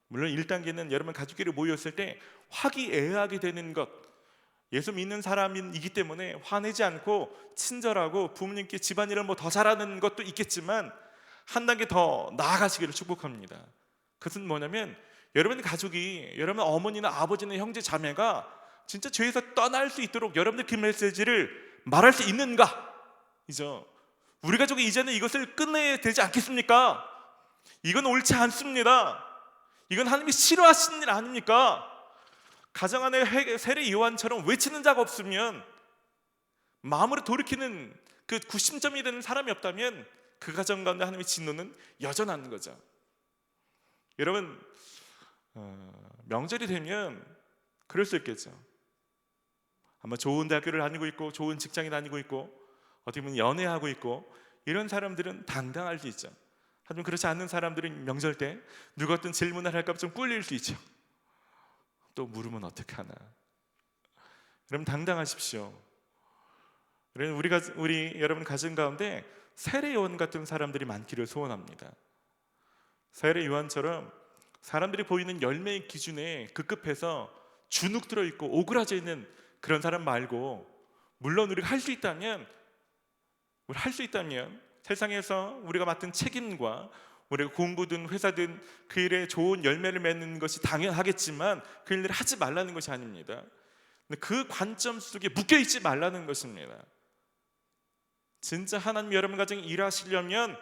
물론 1단계는 여러분 가족끼리 모였을 때 화기애애하게 되는 것, 예수 믿는 사람이기 때문에 화내지 않고 친절하고 부모님께 집안일을 더 잘하는 것도 있겠지만 한 단계 더 나아가시기를 축복합니다. 그것은 뭐냐면 여러분 가족이, 여러분 어머니나 아버지나 형제 자매가 진짜 죄에서 떠날 수 있도록 여러분들 그 메시지를 말할 수 있는가? 이죠. 우리 가족이 이제는 이것을 끝내야 되지 않겠습니까? 이건 옳지 않습니다. 이건 하나님이 싫어하시는 일 아닙니까? 가정 안에 세례 요한처럼 외치는 자가 없으면, 마음으로 돌이키는 그 구심점이 되는 사람이 없다면 그 가정 가운데 하나님의 진노는 여전한 거죠. 여러분 명절이 되면 그럴 수 있겠죠. 아마 좋은 대학교를 다니고 있고 좋은 직장에 다니고 있고 어떻게 보면 연애하고 있고 이런 사람들은 당당할 수 있죠. 하지만 그렇지 않은 사람들은 명절 때 누가 어떤 질문을 할까 봐 좀 꿀릴 수 있죠. 또 물으면 어떡하나. 여러분 당당하십시오. 우리 여러분 가정 가운데 세례 요한 같은 사람들이 많기를 소원합니다. 세례 요한처럼 사람들이 보이는 열매의 기준에 급급해서 주눅 들어있고 오그라져 있는 그런 사람 말고, 물론 우리가 할 수 있다면 세상에서 우리가 맡은 책임과 우리가 공부든 회사든 그 일에 좋은 열매를 맺는 것이 당연하겠지만 그 일을 하지 말라는 것이 아닙니다. 근데 그 관점 속에 묶여 있지 말라는 것입니다. 진짜 하나님 여러분 가정에 일하시려면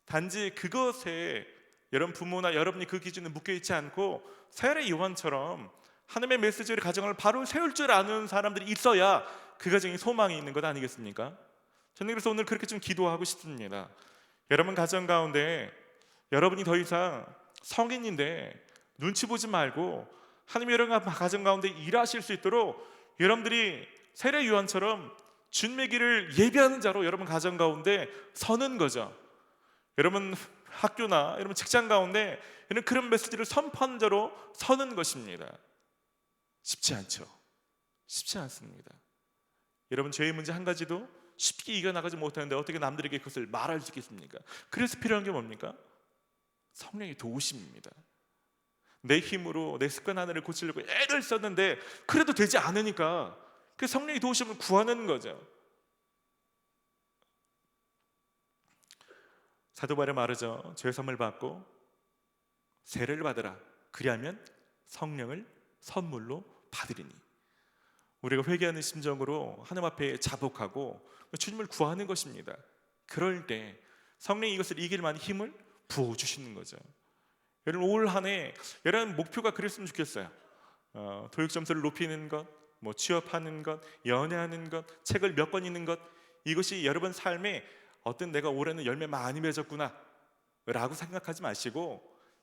단지 그것에 여러분 부모나 여러분이 그 기준에 묶여 있지 않고 세례 요한처럼 하나님의 메시지를 가정을 바로 세울 줄 아는 사람들이 있어야 그 가정에 소망이 있는 것 아니겠습니까? 저는 그래서 오늘 그렇게 좀 기도하고 싶습니다. 여러분 가정 가운데 여러분이 더 이상 성인인데 눈치 보지 말고 하나님 여러분 가정 가운데 일하실 수 있도록 여러분들이 세례 요한처럼 주님의 길을 예비하는 자로 여러분 가정 가운데 서는 거죠. 여러분 학교나 여러분 직장 가운데 이런 그런 메시지를 선포하는 자로 서는 것입니다. 쉽지 않죠. 쉽지 않습니다. 여러분 죄의 문제 한 가지도 쉽게 이겨나가지 못하는데 어떻게 남들에게 그것을 말할 수 있겠습니까? 그래서 필요한 게 뭡니까? 성령의 도우심입니다. 내 힘으로 내 습관 하나를 고치려고 애를 썼는데 그래도 되지 않으니까 그 성령의 도우심을 구하는 거죠. 사도 바울이 말하죠. 죄 사함을 받고 세례를 받으라. 그리하면 성령을 선물로 받으리니. 우리가 회개하는 심정으로 하나님 앞에 자복하고 주님을 구하는 것입니다. 그럴 때 성령이 이것을 이길 만한 힘을 부어주시는 거죠. 여러분 올 한 해 여러분 목표가 그랬으면 좋겠어요. 교육 점수를 높이는 것, 뭐 취업하는 것, 연애하는 것, 책을 몇 권 읽는 것, 이것이 여러분 삶에 어떤 내가 올해는 열매 많이 맺었구나 라고 생각하지 마시고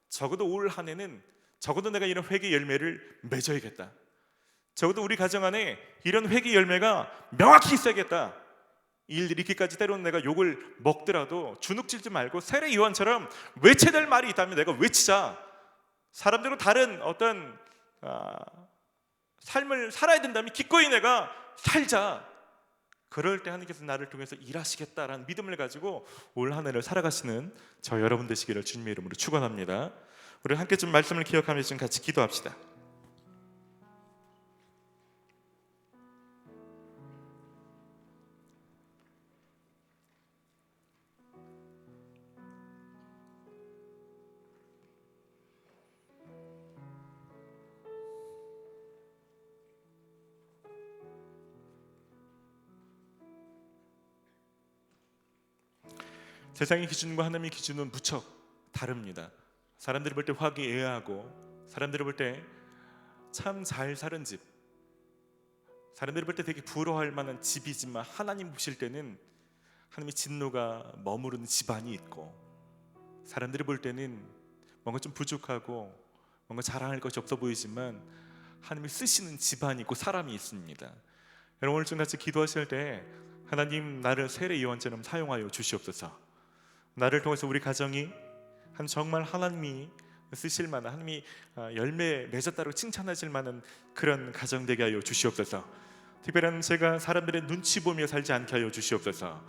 적어도 올 한 해는 적어도 내가 이런 회개 열매를 맺어야겠다. 적어도 우리 가정 안에 이런 회개 열매가 명확히 있어야겠다. 일들이 있기까지 때로는 내가 욕을 먹더라도 주눅질지 말고 세례 요한처럼 외쳐야 될 말이 있다면 내가 외치자. 사람들은 다른 어떤 삶을 살아야 된다면 기꺼이 내가 살자. 그럴 때 하나님께서 나를 통해서 일하시겠다라는 믿음을 가지고 올 한 해를 살아가시는 저 여러분 되시기를 주님의 이름으로 축원합니다. 우리 함께 좀 말씀을 기억하면서 좀 같이 기도합시다. 세상의 기준과 하나님의 기준은 무척 다릅니다. 사람들이 볼 때 화기애애하고 사람들이 볼 때 참 잘 사는 집, 사람들이 볼 때 되게 부러워할 만한 집이지만 하나님 보실 때는 하나님의 진노가 머무르는 집안이 있고 사람들이 볼 때는 뭔가 좀 부족하고 뭔가 자랑할 것이 없어 보이지만 하나님이 쓰시는 집안이 있고 사람이 있습니다. 여러분 오늘 좀 같이 기도하실 때 하나님 나를 세례 요한처럼 사용하여 주시옵소서. 나를 통해서 우리 가정이 정말 하나님이 쓰실 만한 하나님이 열매 맺었다고 칭찬하실 만한 그런 가정 되게 하여 주시옵소서. 특별한 제가 사람들의 눈치 보며 살지 않게 하여 주시옵소서.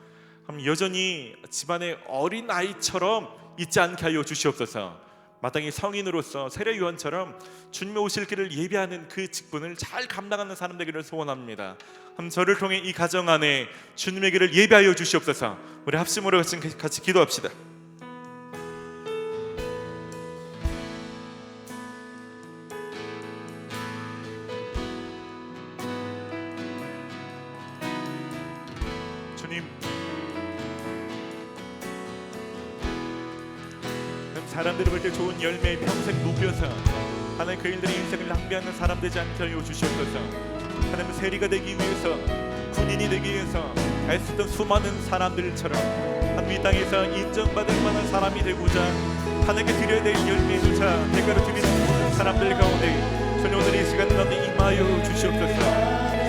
여전히 집안의 어린 아이처럼 있지 않게 하여 주시옵소서. 마땅히 성인으로서 세례 요한처럼 주님의 오실 길을 예비하는 그 직분을 잘 감당하는 사람 되기를 소원합니다. 저를 통해 이 가정 안에 주님의 길을 예비하여 주시옵소서. 우리 합심으로 같이 기도합시다. 주님, 사람들이 볼 때 좋은 열매에 평생 묶여서 하나님 그 일들의 인생을 낭비하는 사람 되지 않게 하여 주시옵소서. 하나님 세리가 되기 위해서, 군인이 되기 위해서 애쓰던 수많은 사람들처럼 하나님 이 땅에서 인정받을 만한 사람이 되고자 하나님께 드려야 될 열매조차 대가로 드리는 모든 사람들 가운데 주님 오늘 이 시간 가운데 임하여 주시옵소서.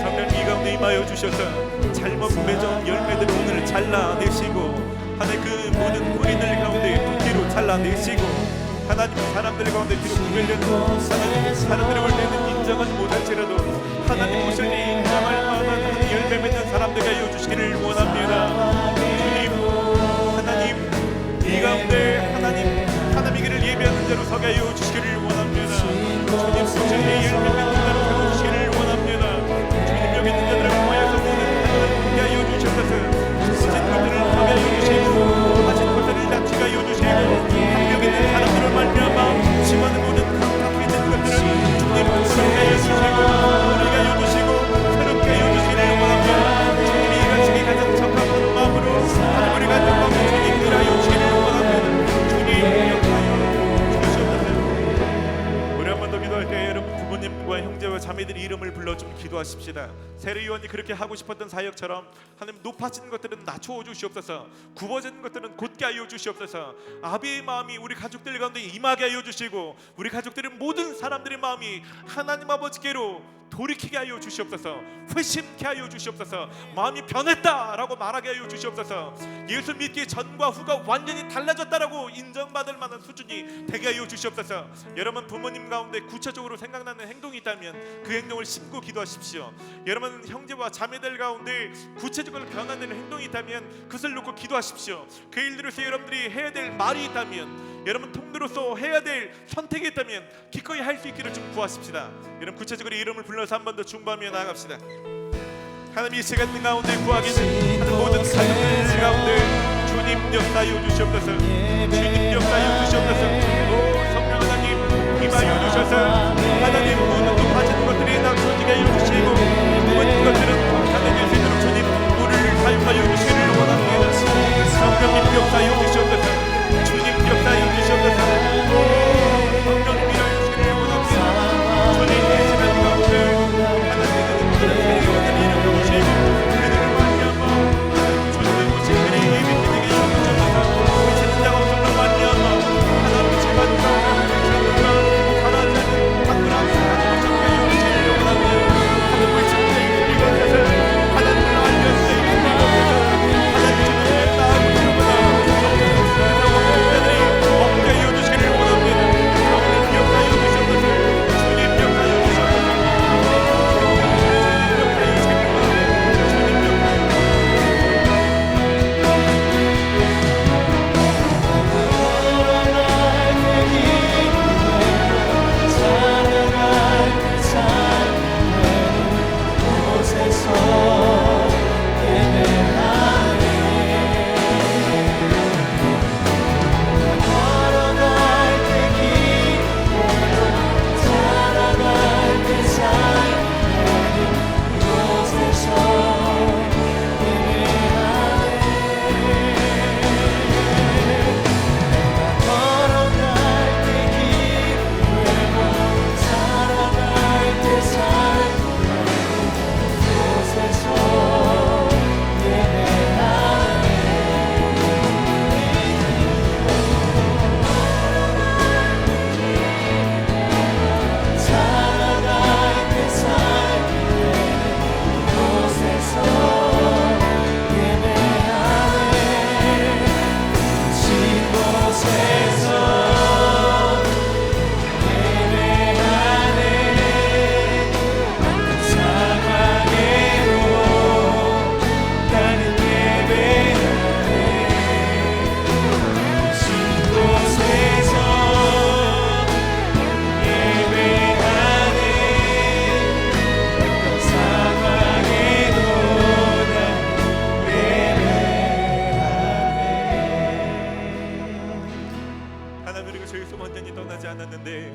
성령 이 가운데 임하여 주셔서 잘못 맺은 열매들을 오늘 잘라내시고 하나님 그 모든 뿌리들 가운데 도끼로 잘라내시고 하나님 사람들 가운데 뒤로 구별된 하나님 사람들이 볼 때는 인정하지 못할지라도 하나님 오실 때 인정할 만한 열매 맺는 사람들이 하여 주시기를 원합니다. 주님 하나님 이 가운데 하나님의 길을 예비하는 자로 서게 하여 주시기를 원합니다. 주님 오실 때 열매 맺는 자로 세워 주시기를 원합니다. 주님 여기 있는 자들을 모여서 모든 하나님 함께 하여 주셔서 모든 것들을 하게 하여 주시고 하신 것들을 낮추게 하여 주시고 한명 있는 사람들을 말미암아 심하는 모든 강팍 있는 것들을 주님 하게 하여 주시고 우리가 하여 주시고 기도하십시다. 세례요한이 그렇게 하고 싶었던 사역처럼 하나님 높아진 것들은 낮추어 주시옵소서. 굽어진 것들은 곧게 하여 주시옵소서. 아비의 마음이 우리 가족들 가운데 임하게 하여 주시고 우리 가족들의 모든 사람들의 마음이 하나님 아버지께로 돌이키게 하여 주시옵소서. 회심케 하여 주시옵소서. 마음이 변했다라고 말하게 하여 주시옵소서. 예수 믿기 전과 후가 완전히 달라졌다라고 인정받을 만한 수준이 되게 하여 주시옵소서. 여러분 부모님 가운데 구체적으로 생각나는 행동이 있다면 그 행동을 심고 기도하십시오. 여러분 형제와 자매들 가운데 구체적으로 변화되는 행동이 있다면 그것을 놓고 기도하십시오. 그 일들에서 여러분들이 해야 될 말이 있다면, 여러분 통로로서 해야 될 선택이 있다면 기꺼이 할 수 있기를 좀 구하십시다. 여러분 구체적으로 이름을 불러서 한 번 더 중보하며 나아갑시다. 하나님 이 시간 가운데 구하기는 하는 모든 가족들 가운데 주님 역사하여 주시옵소서. 주님 역사하여 주시옵소서. 오 성령 하나님 임하여 주셔서 하나님 모든 높아지는 것들이 낙서지게 하여 주시고 모든 것들은 하나님 수 주님 우리를 사용하여 주시기를 원합니다. 성령님 역사하여 주시옵소서. 주님 역사하여 주시옵소서. 오 성령님 일하여 주시기를 원합니다. 주님 이 시간 가운데 하나님은 그런 세계관을 이루어 주시고 그들을 말미암아 주님의 모습들이 예비되게 주옵소서. 미치는 자가 없음으로 말미암아 하나님 제발 주옵소서. 하나님 당근 앞서 주님의 주시기를 원합니다. 하나님 외치는 이곳에서 하나님을 알려주시는 이곳에서 하나님 주님의 나아가고 성령들이 먹게 하여 주시기를 원합니다. 성령 역사하여 주시옵소서. 주님 역사하여 주시옵소서.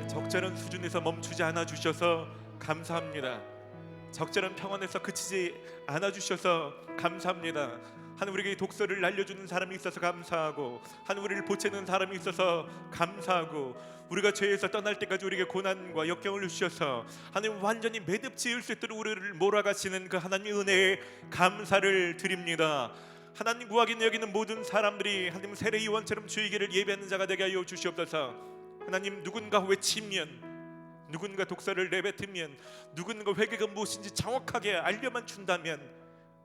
적절한 수준에서 멈추지 않아 주셔서 감사합니다. 적절한 평안에서 그치지 않아 주셔서 감사합니다. 하나님 우리에게 독서를 날려주는 사람이 있어서 감사하고 하나님 우리를 보채는 사람이 있어서 감사하고 우리가 죄에서 떠날 때까지 우리에게 고난과 역경을 주셔서 하나님 완전히 매듭 지을 수 있도록 우리를 몰아가시는 그 하나님의 은혜에 감사를 드립니다. 하나님 구하기는 여기는 모든 사람들이 하나님 세례요한처럼 주의 길을 예배하는 자가 되게 하여 주시옵소서. 하나님 누군가 외치면, 누군가 독서를 내뱉으면, 누군가 회개가 무엇인지 정확하게 알려만 준다면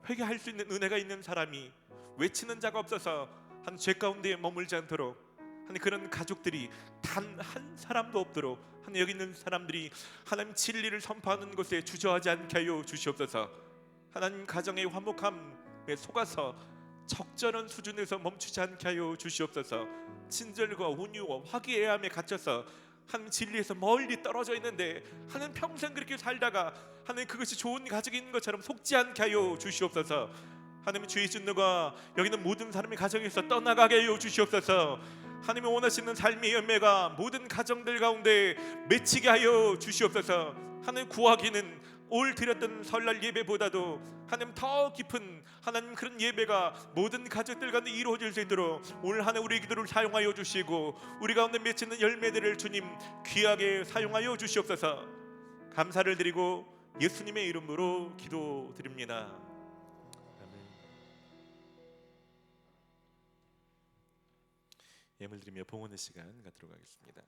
회개할 수 있는 은혜가 있는 사람이 외치는 자가 없어서 한 죄 가운데 머물지 않도록 하나님 그런 가족들이 단 한 사람도 없도록 하나님 여기 있는 사람들이 하나님 진리를 선포하는 것에 주저하지 않게 하여 주시옵소서. 하나님 가정의 화목함에 속아서 적절한 수준에서 멈추지 않게 하여 주시옵소서. 친절과 온유와 화기애애함에 갇혀서 하나님 진리에서 멀리 떨어져 있는데 하나님 평생 그렇게 살다가 하나님 그것이 좋은 가족이 있는 것처럼 속지 않게 하여 주시옵소서. 하나님 주의 진노가 여기 있는 모든 사람의 가정에서 떠나가게 하여 주시옵소서. 하나님이 원하시는 삶의 열매가 모든 가정들 가운데 맺히게 하여 주시옵소서. 하나님 구하기는 올 드렸던 설날 예배보다도 하나님 더 깊은 하나님 그런 예배가 모든 가족들 가운데 이루어질 수 있도록 올 한 해 우리의 기도를 사용하여 주시고 우리 가운데 맺히는 열매들을 주님 귀하게 사용하여 주시옵소서. 감사를 드리고 예수님의 이름으로 기도드립니다. 아멘. 예물 드리며 봉헌의 시간 갖도록 하겠습니다.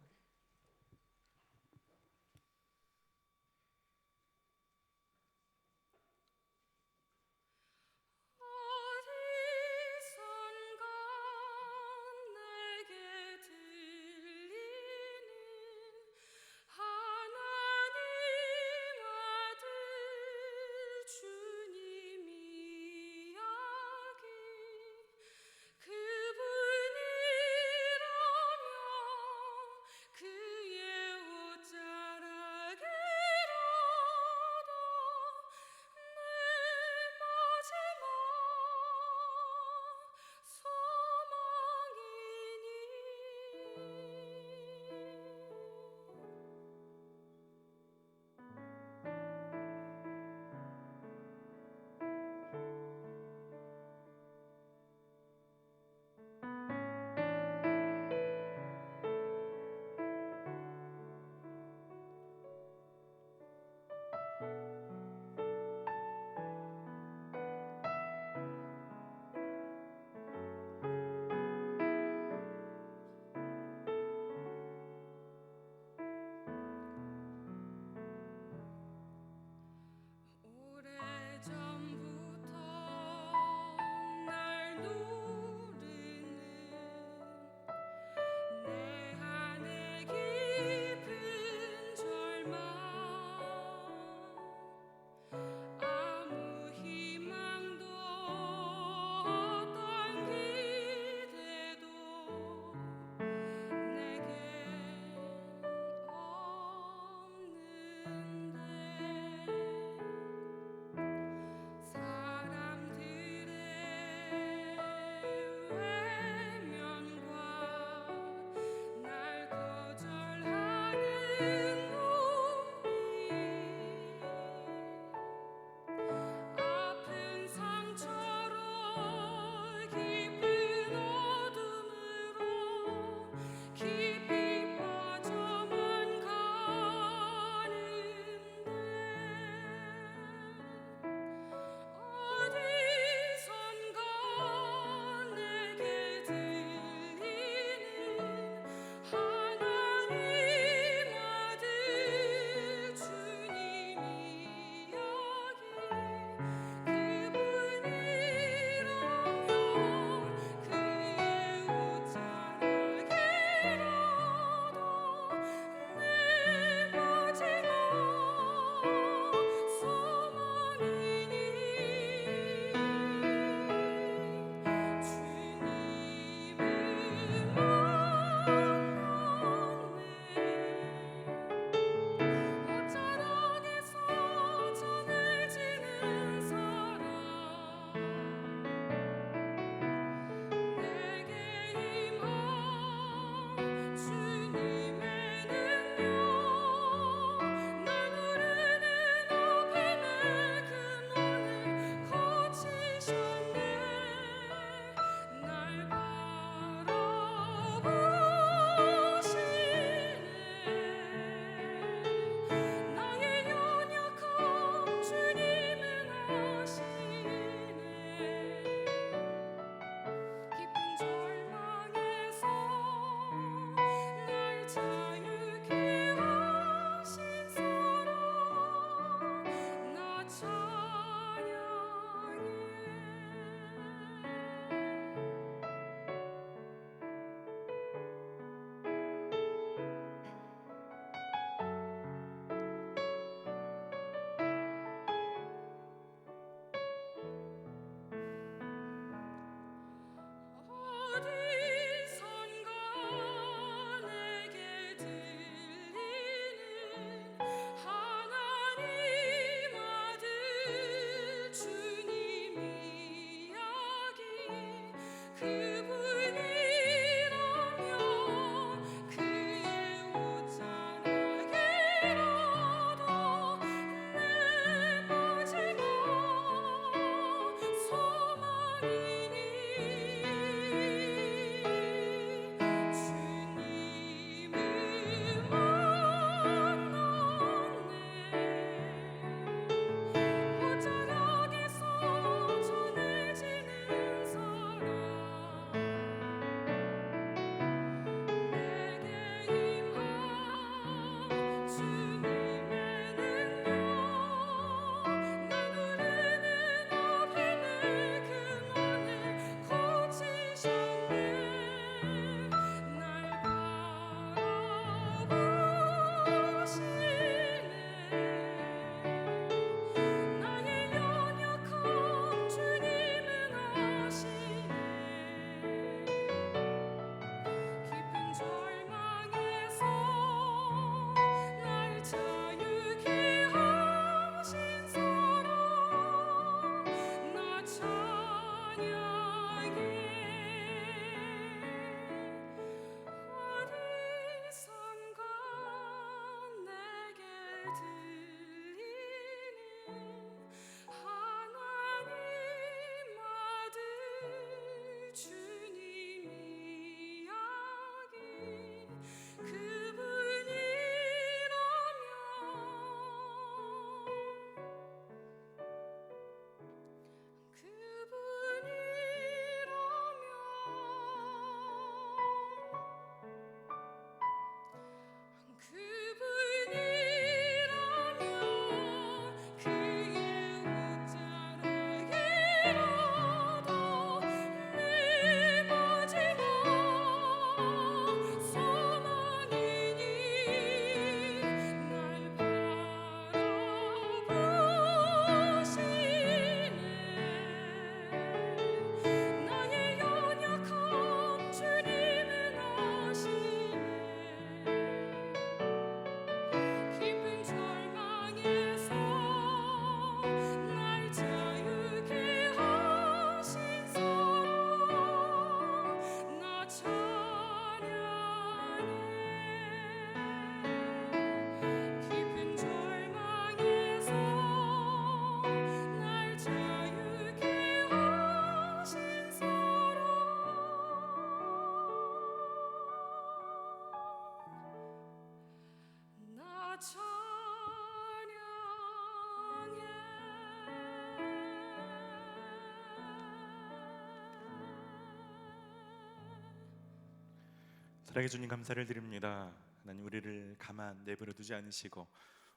사랑해 주님 감사를 드립니다. 하나님 우리를 가만 내버려 두지 않으시고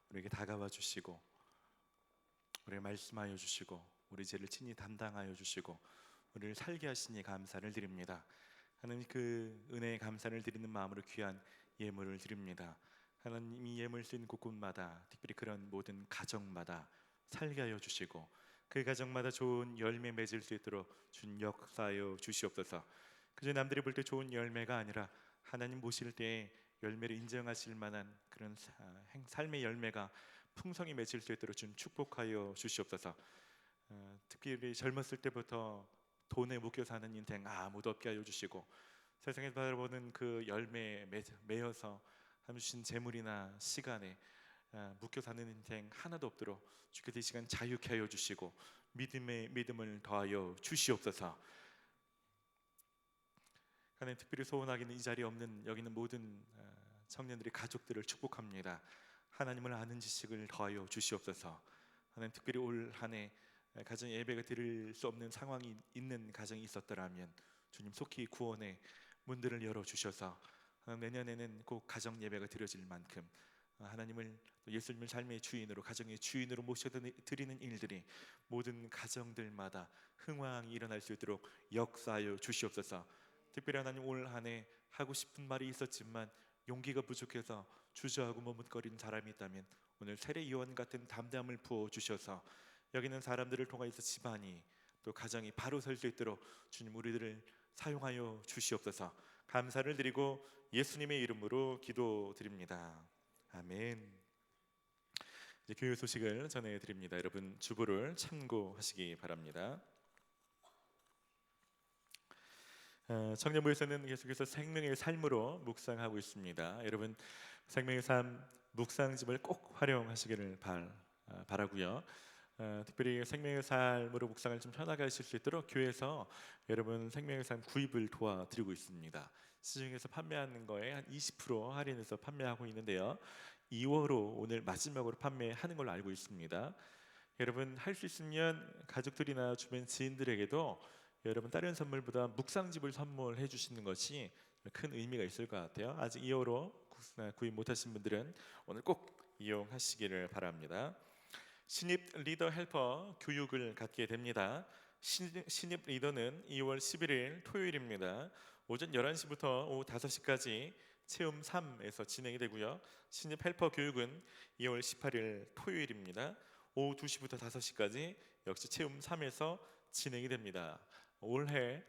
우리에게 다가와 주시고 우리를 말씀하여 주시고 우리 죄를 친히 담당하여 주시고 우리를 살게 하시니 감사를 드립니다. 하나님 그 은혜에 감사를 드리는 마음으로 귀한 예물을 드립니다. 하나님 이 예물 쓰인 곳곳마다 특별히 그런 모든 가정마다 살게 하여 주시고 그 가정마다 좋은 열매 맺을 수 있도록 주님 역사하여 주시옵소서. 그저 남들이 볼 때 좋은 열매가 아니라 하나님 보실 때에 열매를 인정하실 만한 그런 삶의 열매가 풍성히 맺을 수 있도록 주님 축복하여 주시옵소서. 특별히 젊었을 때부터 돈에 묶여 사는 인생 아무도 없게 하여 주시고 세상에서 바라보는 그 열매에 매여서 하나님 주신 재물이나 시간에 묶여 사는 인생 하나도 없도록 주께서 이 시간 자유케 하여 주시고 믿음을 더하여 주시옵소서. 하나님 특별히 소원하기는 이 자리에 없는 여기 있는 모든 청년들의 가족들을 축복합니다. 하나님을 아는 지식을 더하여 주시옵소서. 하나님 특별히 올 한 해 가정 예배가 드릴 수 없는 상황이 있는 가정이 있었더라면 주님 속히 구원의 문들을 열어 주셔서 내년에는 꼭 가정 예배가 드려질 만큼 하나님을 예수님을 삶의 주인으로 가정의 주인으로 모셔드리는 일들이 모든 가정들마다 흥왕이 일어날 수 있도록 역사하여 주시옵소서. 특별히 하나님 올 한 해 하고 싶은 말이 있었지만 용기가 부족해서 주저하고 머뭇거리는 사람이 있다면 오늘 세례 요한 같은 담대함을 부어 주셔서 여기 있는 사람들을 통하여서 집안이 또 가정이 바로 설 수 있도록 주님 우리들을 사용하여 주시옵소서. 감사를 드리고 예수님의 이름으로 기도드립니다. 아멘. 이제 교회 소식을 전해드립니다. 여러분 주보를 참고하시기 바랍니다. 청년부에서는 계속해서 생명의 삶으로 묵상하고 있습니다. 여러분 생명의 삶 묵상집을 꼭 활용하시기를 바라고요. 특별히 생명의 삶으로 묵상을 좀 편하게 하실 수 있도록 교회에서 여러분 생명의 삶 구입을 도와드리고 있습니다. 시중에서 판매하는 거에 한 20% 할인해서 판매하고 있는데요. 2월로 오늘 마지막으로 판매하는 걸로 알고 있습니다. 여러분 할 수 있으면 가족들이나 주변 지인들에게도 여러분 다른 선물보다 묵상집을 선물해 주시는 것이 큰 의미가 있을 것 같아요. 아직 2월로 구입 못하신 분들은 오늘 꼭 이용하시기를 바랍니다. 신입 리더 헬퍼 교육을 갖게 됩니다. 신입 리더는 2월 11일 토요일입니다. 오전 11시부터 오후 5시까지 체험 3에서 진행이 되고요. 신입 헬퍼 교육은 2월 18일 토요일입니다. 오후 2시부터 5시까지 역시 체험 3에서 진행이 됩니다. 올해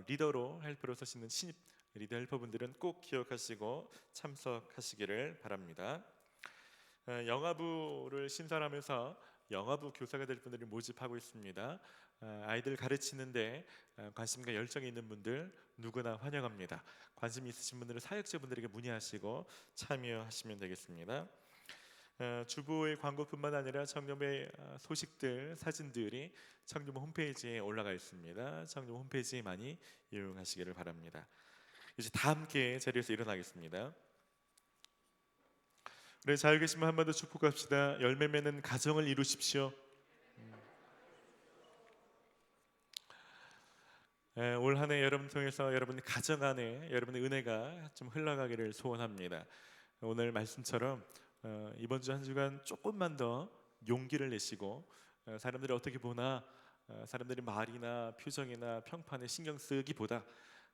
리더로 헬퍼로 서시는 신입 리더 헬퍼분들은 꼭 기억하시고 참석하시기를 바랍니다. 영화부를 신설하면서 영화부 교사가 될 분들을 모집하고 있습니다. 아이들 가르치는데 관심과 열정이 있는 분들 누구나 환영합니다. 관심 있으신 분들은 사역자분들에게 문의하시고 참여하시면 되겠습니다. 주보의 광고뿐만 아니라 청년부의 소식들, 사진들이 청년부 홈페이지에 올라가 있습니다. 청년부 홈페이지 많이 이용하시기를 바랍니다. 이제 다 함께 자리에서 일어나겠습니다. 우리 잘 계시면 한 번 더 축복합시다. 열매 맺는 가정을 이루십시오. 올 한 해 여러분 통해서 여러분 가정 안에 여러분의 은혜가 좀 흘러가기를 소원합니다. 오늘 말씀처럼 이번 주 한 주간 조금만 더 용기를 내시고 사람들이 어떻게 보나 사람들이 말이나 표정이나 평판에 신경 쓰기보다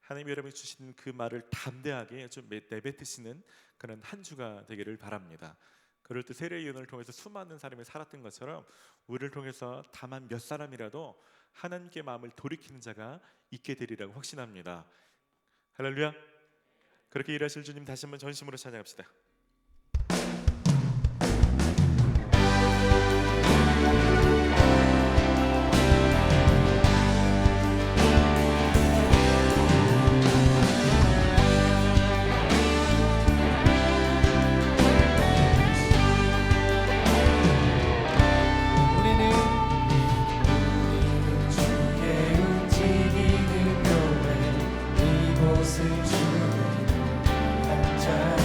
하나님이 여러분이 주신 그 말을 담대하게 좀 내뱉으시는 그런 한 주가 되기를 바랍니다. 그럴 때 세례요한을 통해서 수많은 사람이 살았던 것처럼 우리를 통해서 다만 몇 사람이라도 하나님께 마음을 돌이키는 자가 있게 되리라고 확신합니다. 할렐루야. 그렇게 일하실 주님 다시 한번 전심으로 찬양합시다. 주의 움직이는 교회 이곳을 주님 한 자리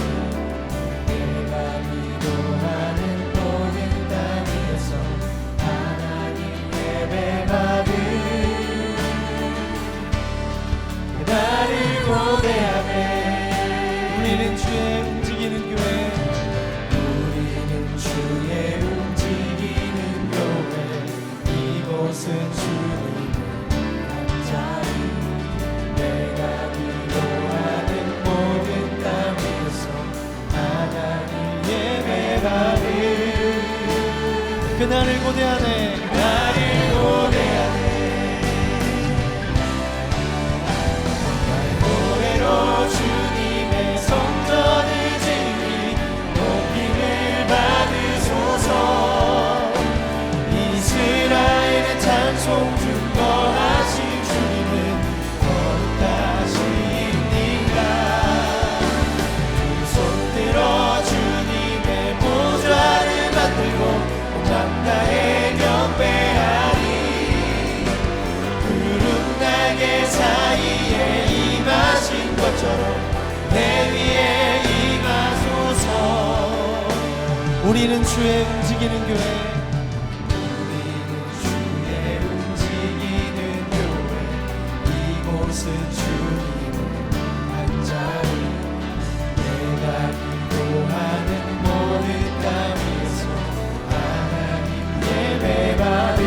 그날을 고대하네. 그날을 고대하네. 노래로 주님의 성전을 지으니 높임을 받으소서. 이스라엘의 찬송 증거하신 주님은 거룩하시니라. 두 손 들어 주님의 보좌를 만들고 온 나라에 경배하리. 구름 날개 사이에 임하신 것처럼 내 위에 임하소서. 우리는 주의 움직이는 교회. 이곳은 주님의 한 자리. 내가 기도하는 모든 땅에서 하나님 예배받을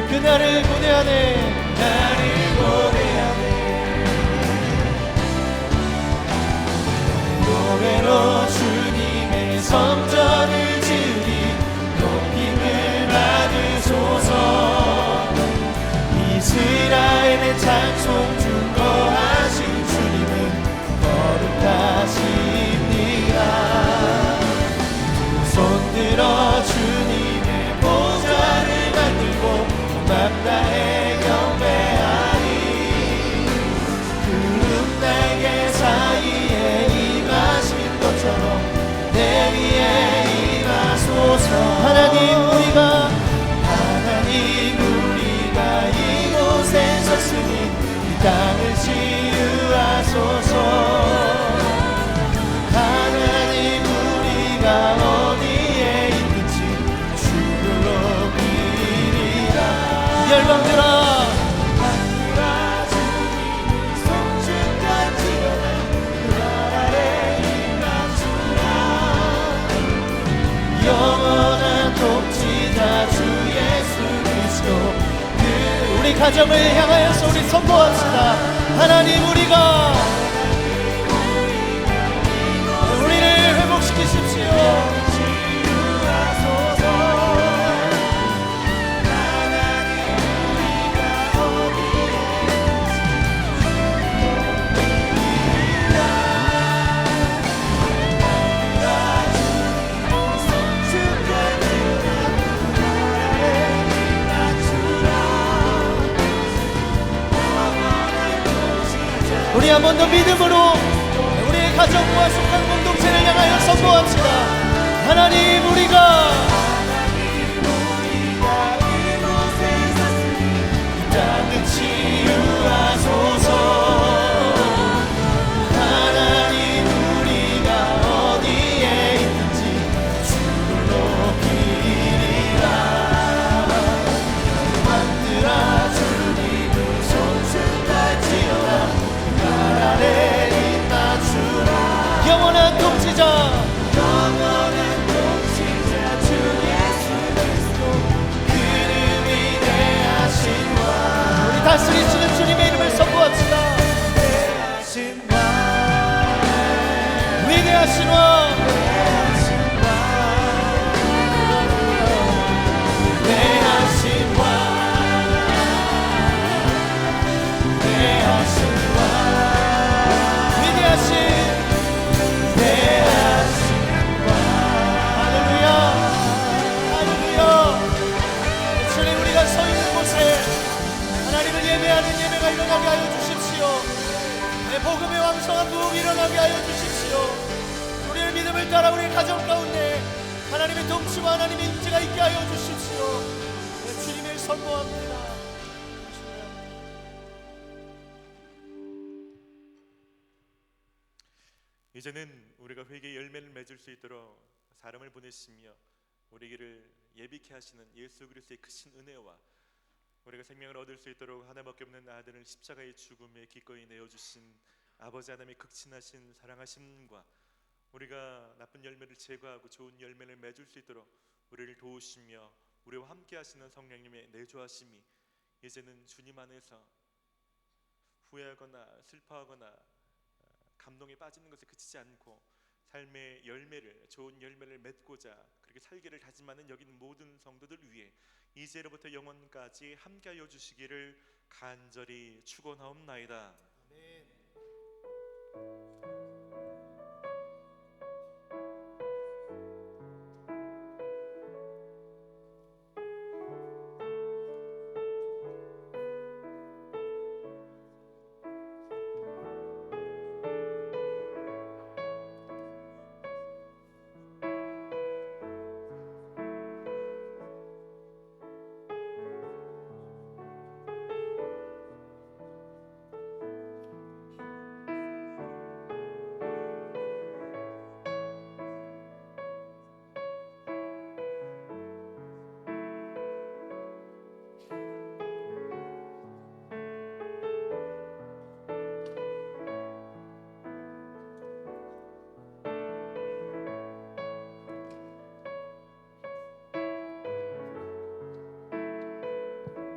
그날을 고대하네. 그날을 고대하네. 노래로 주님의 성전을 지으리 높임을 받으소서. 이스라엘의 찬송 증거하신 주님은 거룩하시니라. 두 손 들어 주님의 보좌를 만들고 맘 다해 경배하리. 구름 날개 사이에 임하신 것처럼 내 위에 임하소서. 하나님 우리가 이곳에 섰으니 이 땅을 치유하소서. 하나님 우리가 어디에 있든지 주를 높이리라. 열방들아 주님이 송축할지어다. 그 아래 임하주라. 영원한 통치자 주 예수 그리스도 우리 가정을 향하여서 우리 선포합시다. 하나님 우리가 우리를 회복시키십시오. 우리 한 번 더 믿음으로 우리의 가정과 속한 공동체를 향하여 선포합시다. 하나님 우리가 이곳에 섰으니 이 땅을 치유하소서. 하나님 우리가 어디에 있든지 주를 높이리라. 만들어 주님을 송축할지어다. 아래 임하주라. 영원한 통치자 주 예수 그리스도 그는 위대하신 왕. 우리 다스리시는 주님의 이름을 선포합시다. 위대하신 왕. 예배가 일어나게 하여 주십시오. 복음의 왕성한 부흥이 일어나게 하여 주십시오. 우리의 믿음을 따라 우리의 가정 가운데 하나님의 통치와 하나님의 임재가 있게 하여 주십시오. 주님을 선포합니다. 이제는 우리가 회개의 열매를 맺을 수 있도록 사람을 보내시며 우리를 예비케 하시는 예수 그리스도의 크신 은혜와 우리가 생명을 얻을 수 있도록 하나밖에 없는 아들을 십자가의 죽음에 기꺼이 내어주신 아버지 하나님의 극진하신 사랑하심과 우리가 나쁜 열매를 제거하고 좋은 열매를 맺을 수 있도록 우리를 도우시며 우리와 함께 하시는 성령님의 내조하심이 이제는 주님 안에서 후회하거나 슬퍼하거나 감동에 빠지는 것에 그치지 않고 삶의 열매를, 좋은 열매를 맺고자 그렇게 살기를 다짐하는 여기 있는 모든 성도들 위해 이제로부터 영원까지 함께하여 주시기를 간절히 축원하옵나이다. 아멘.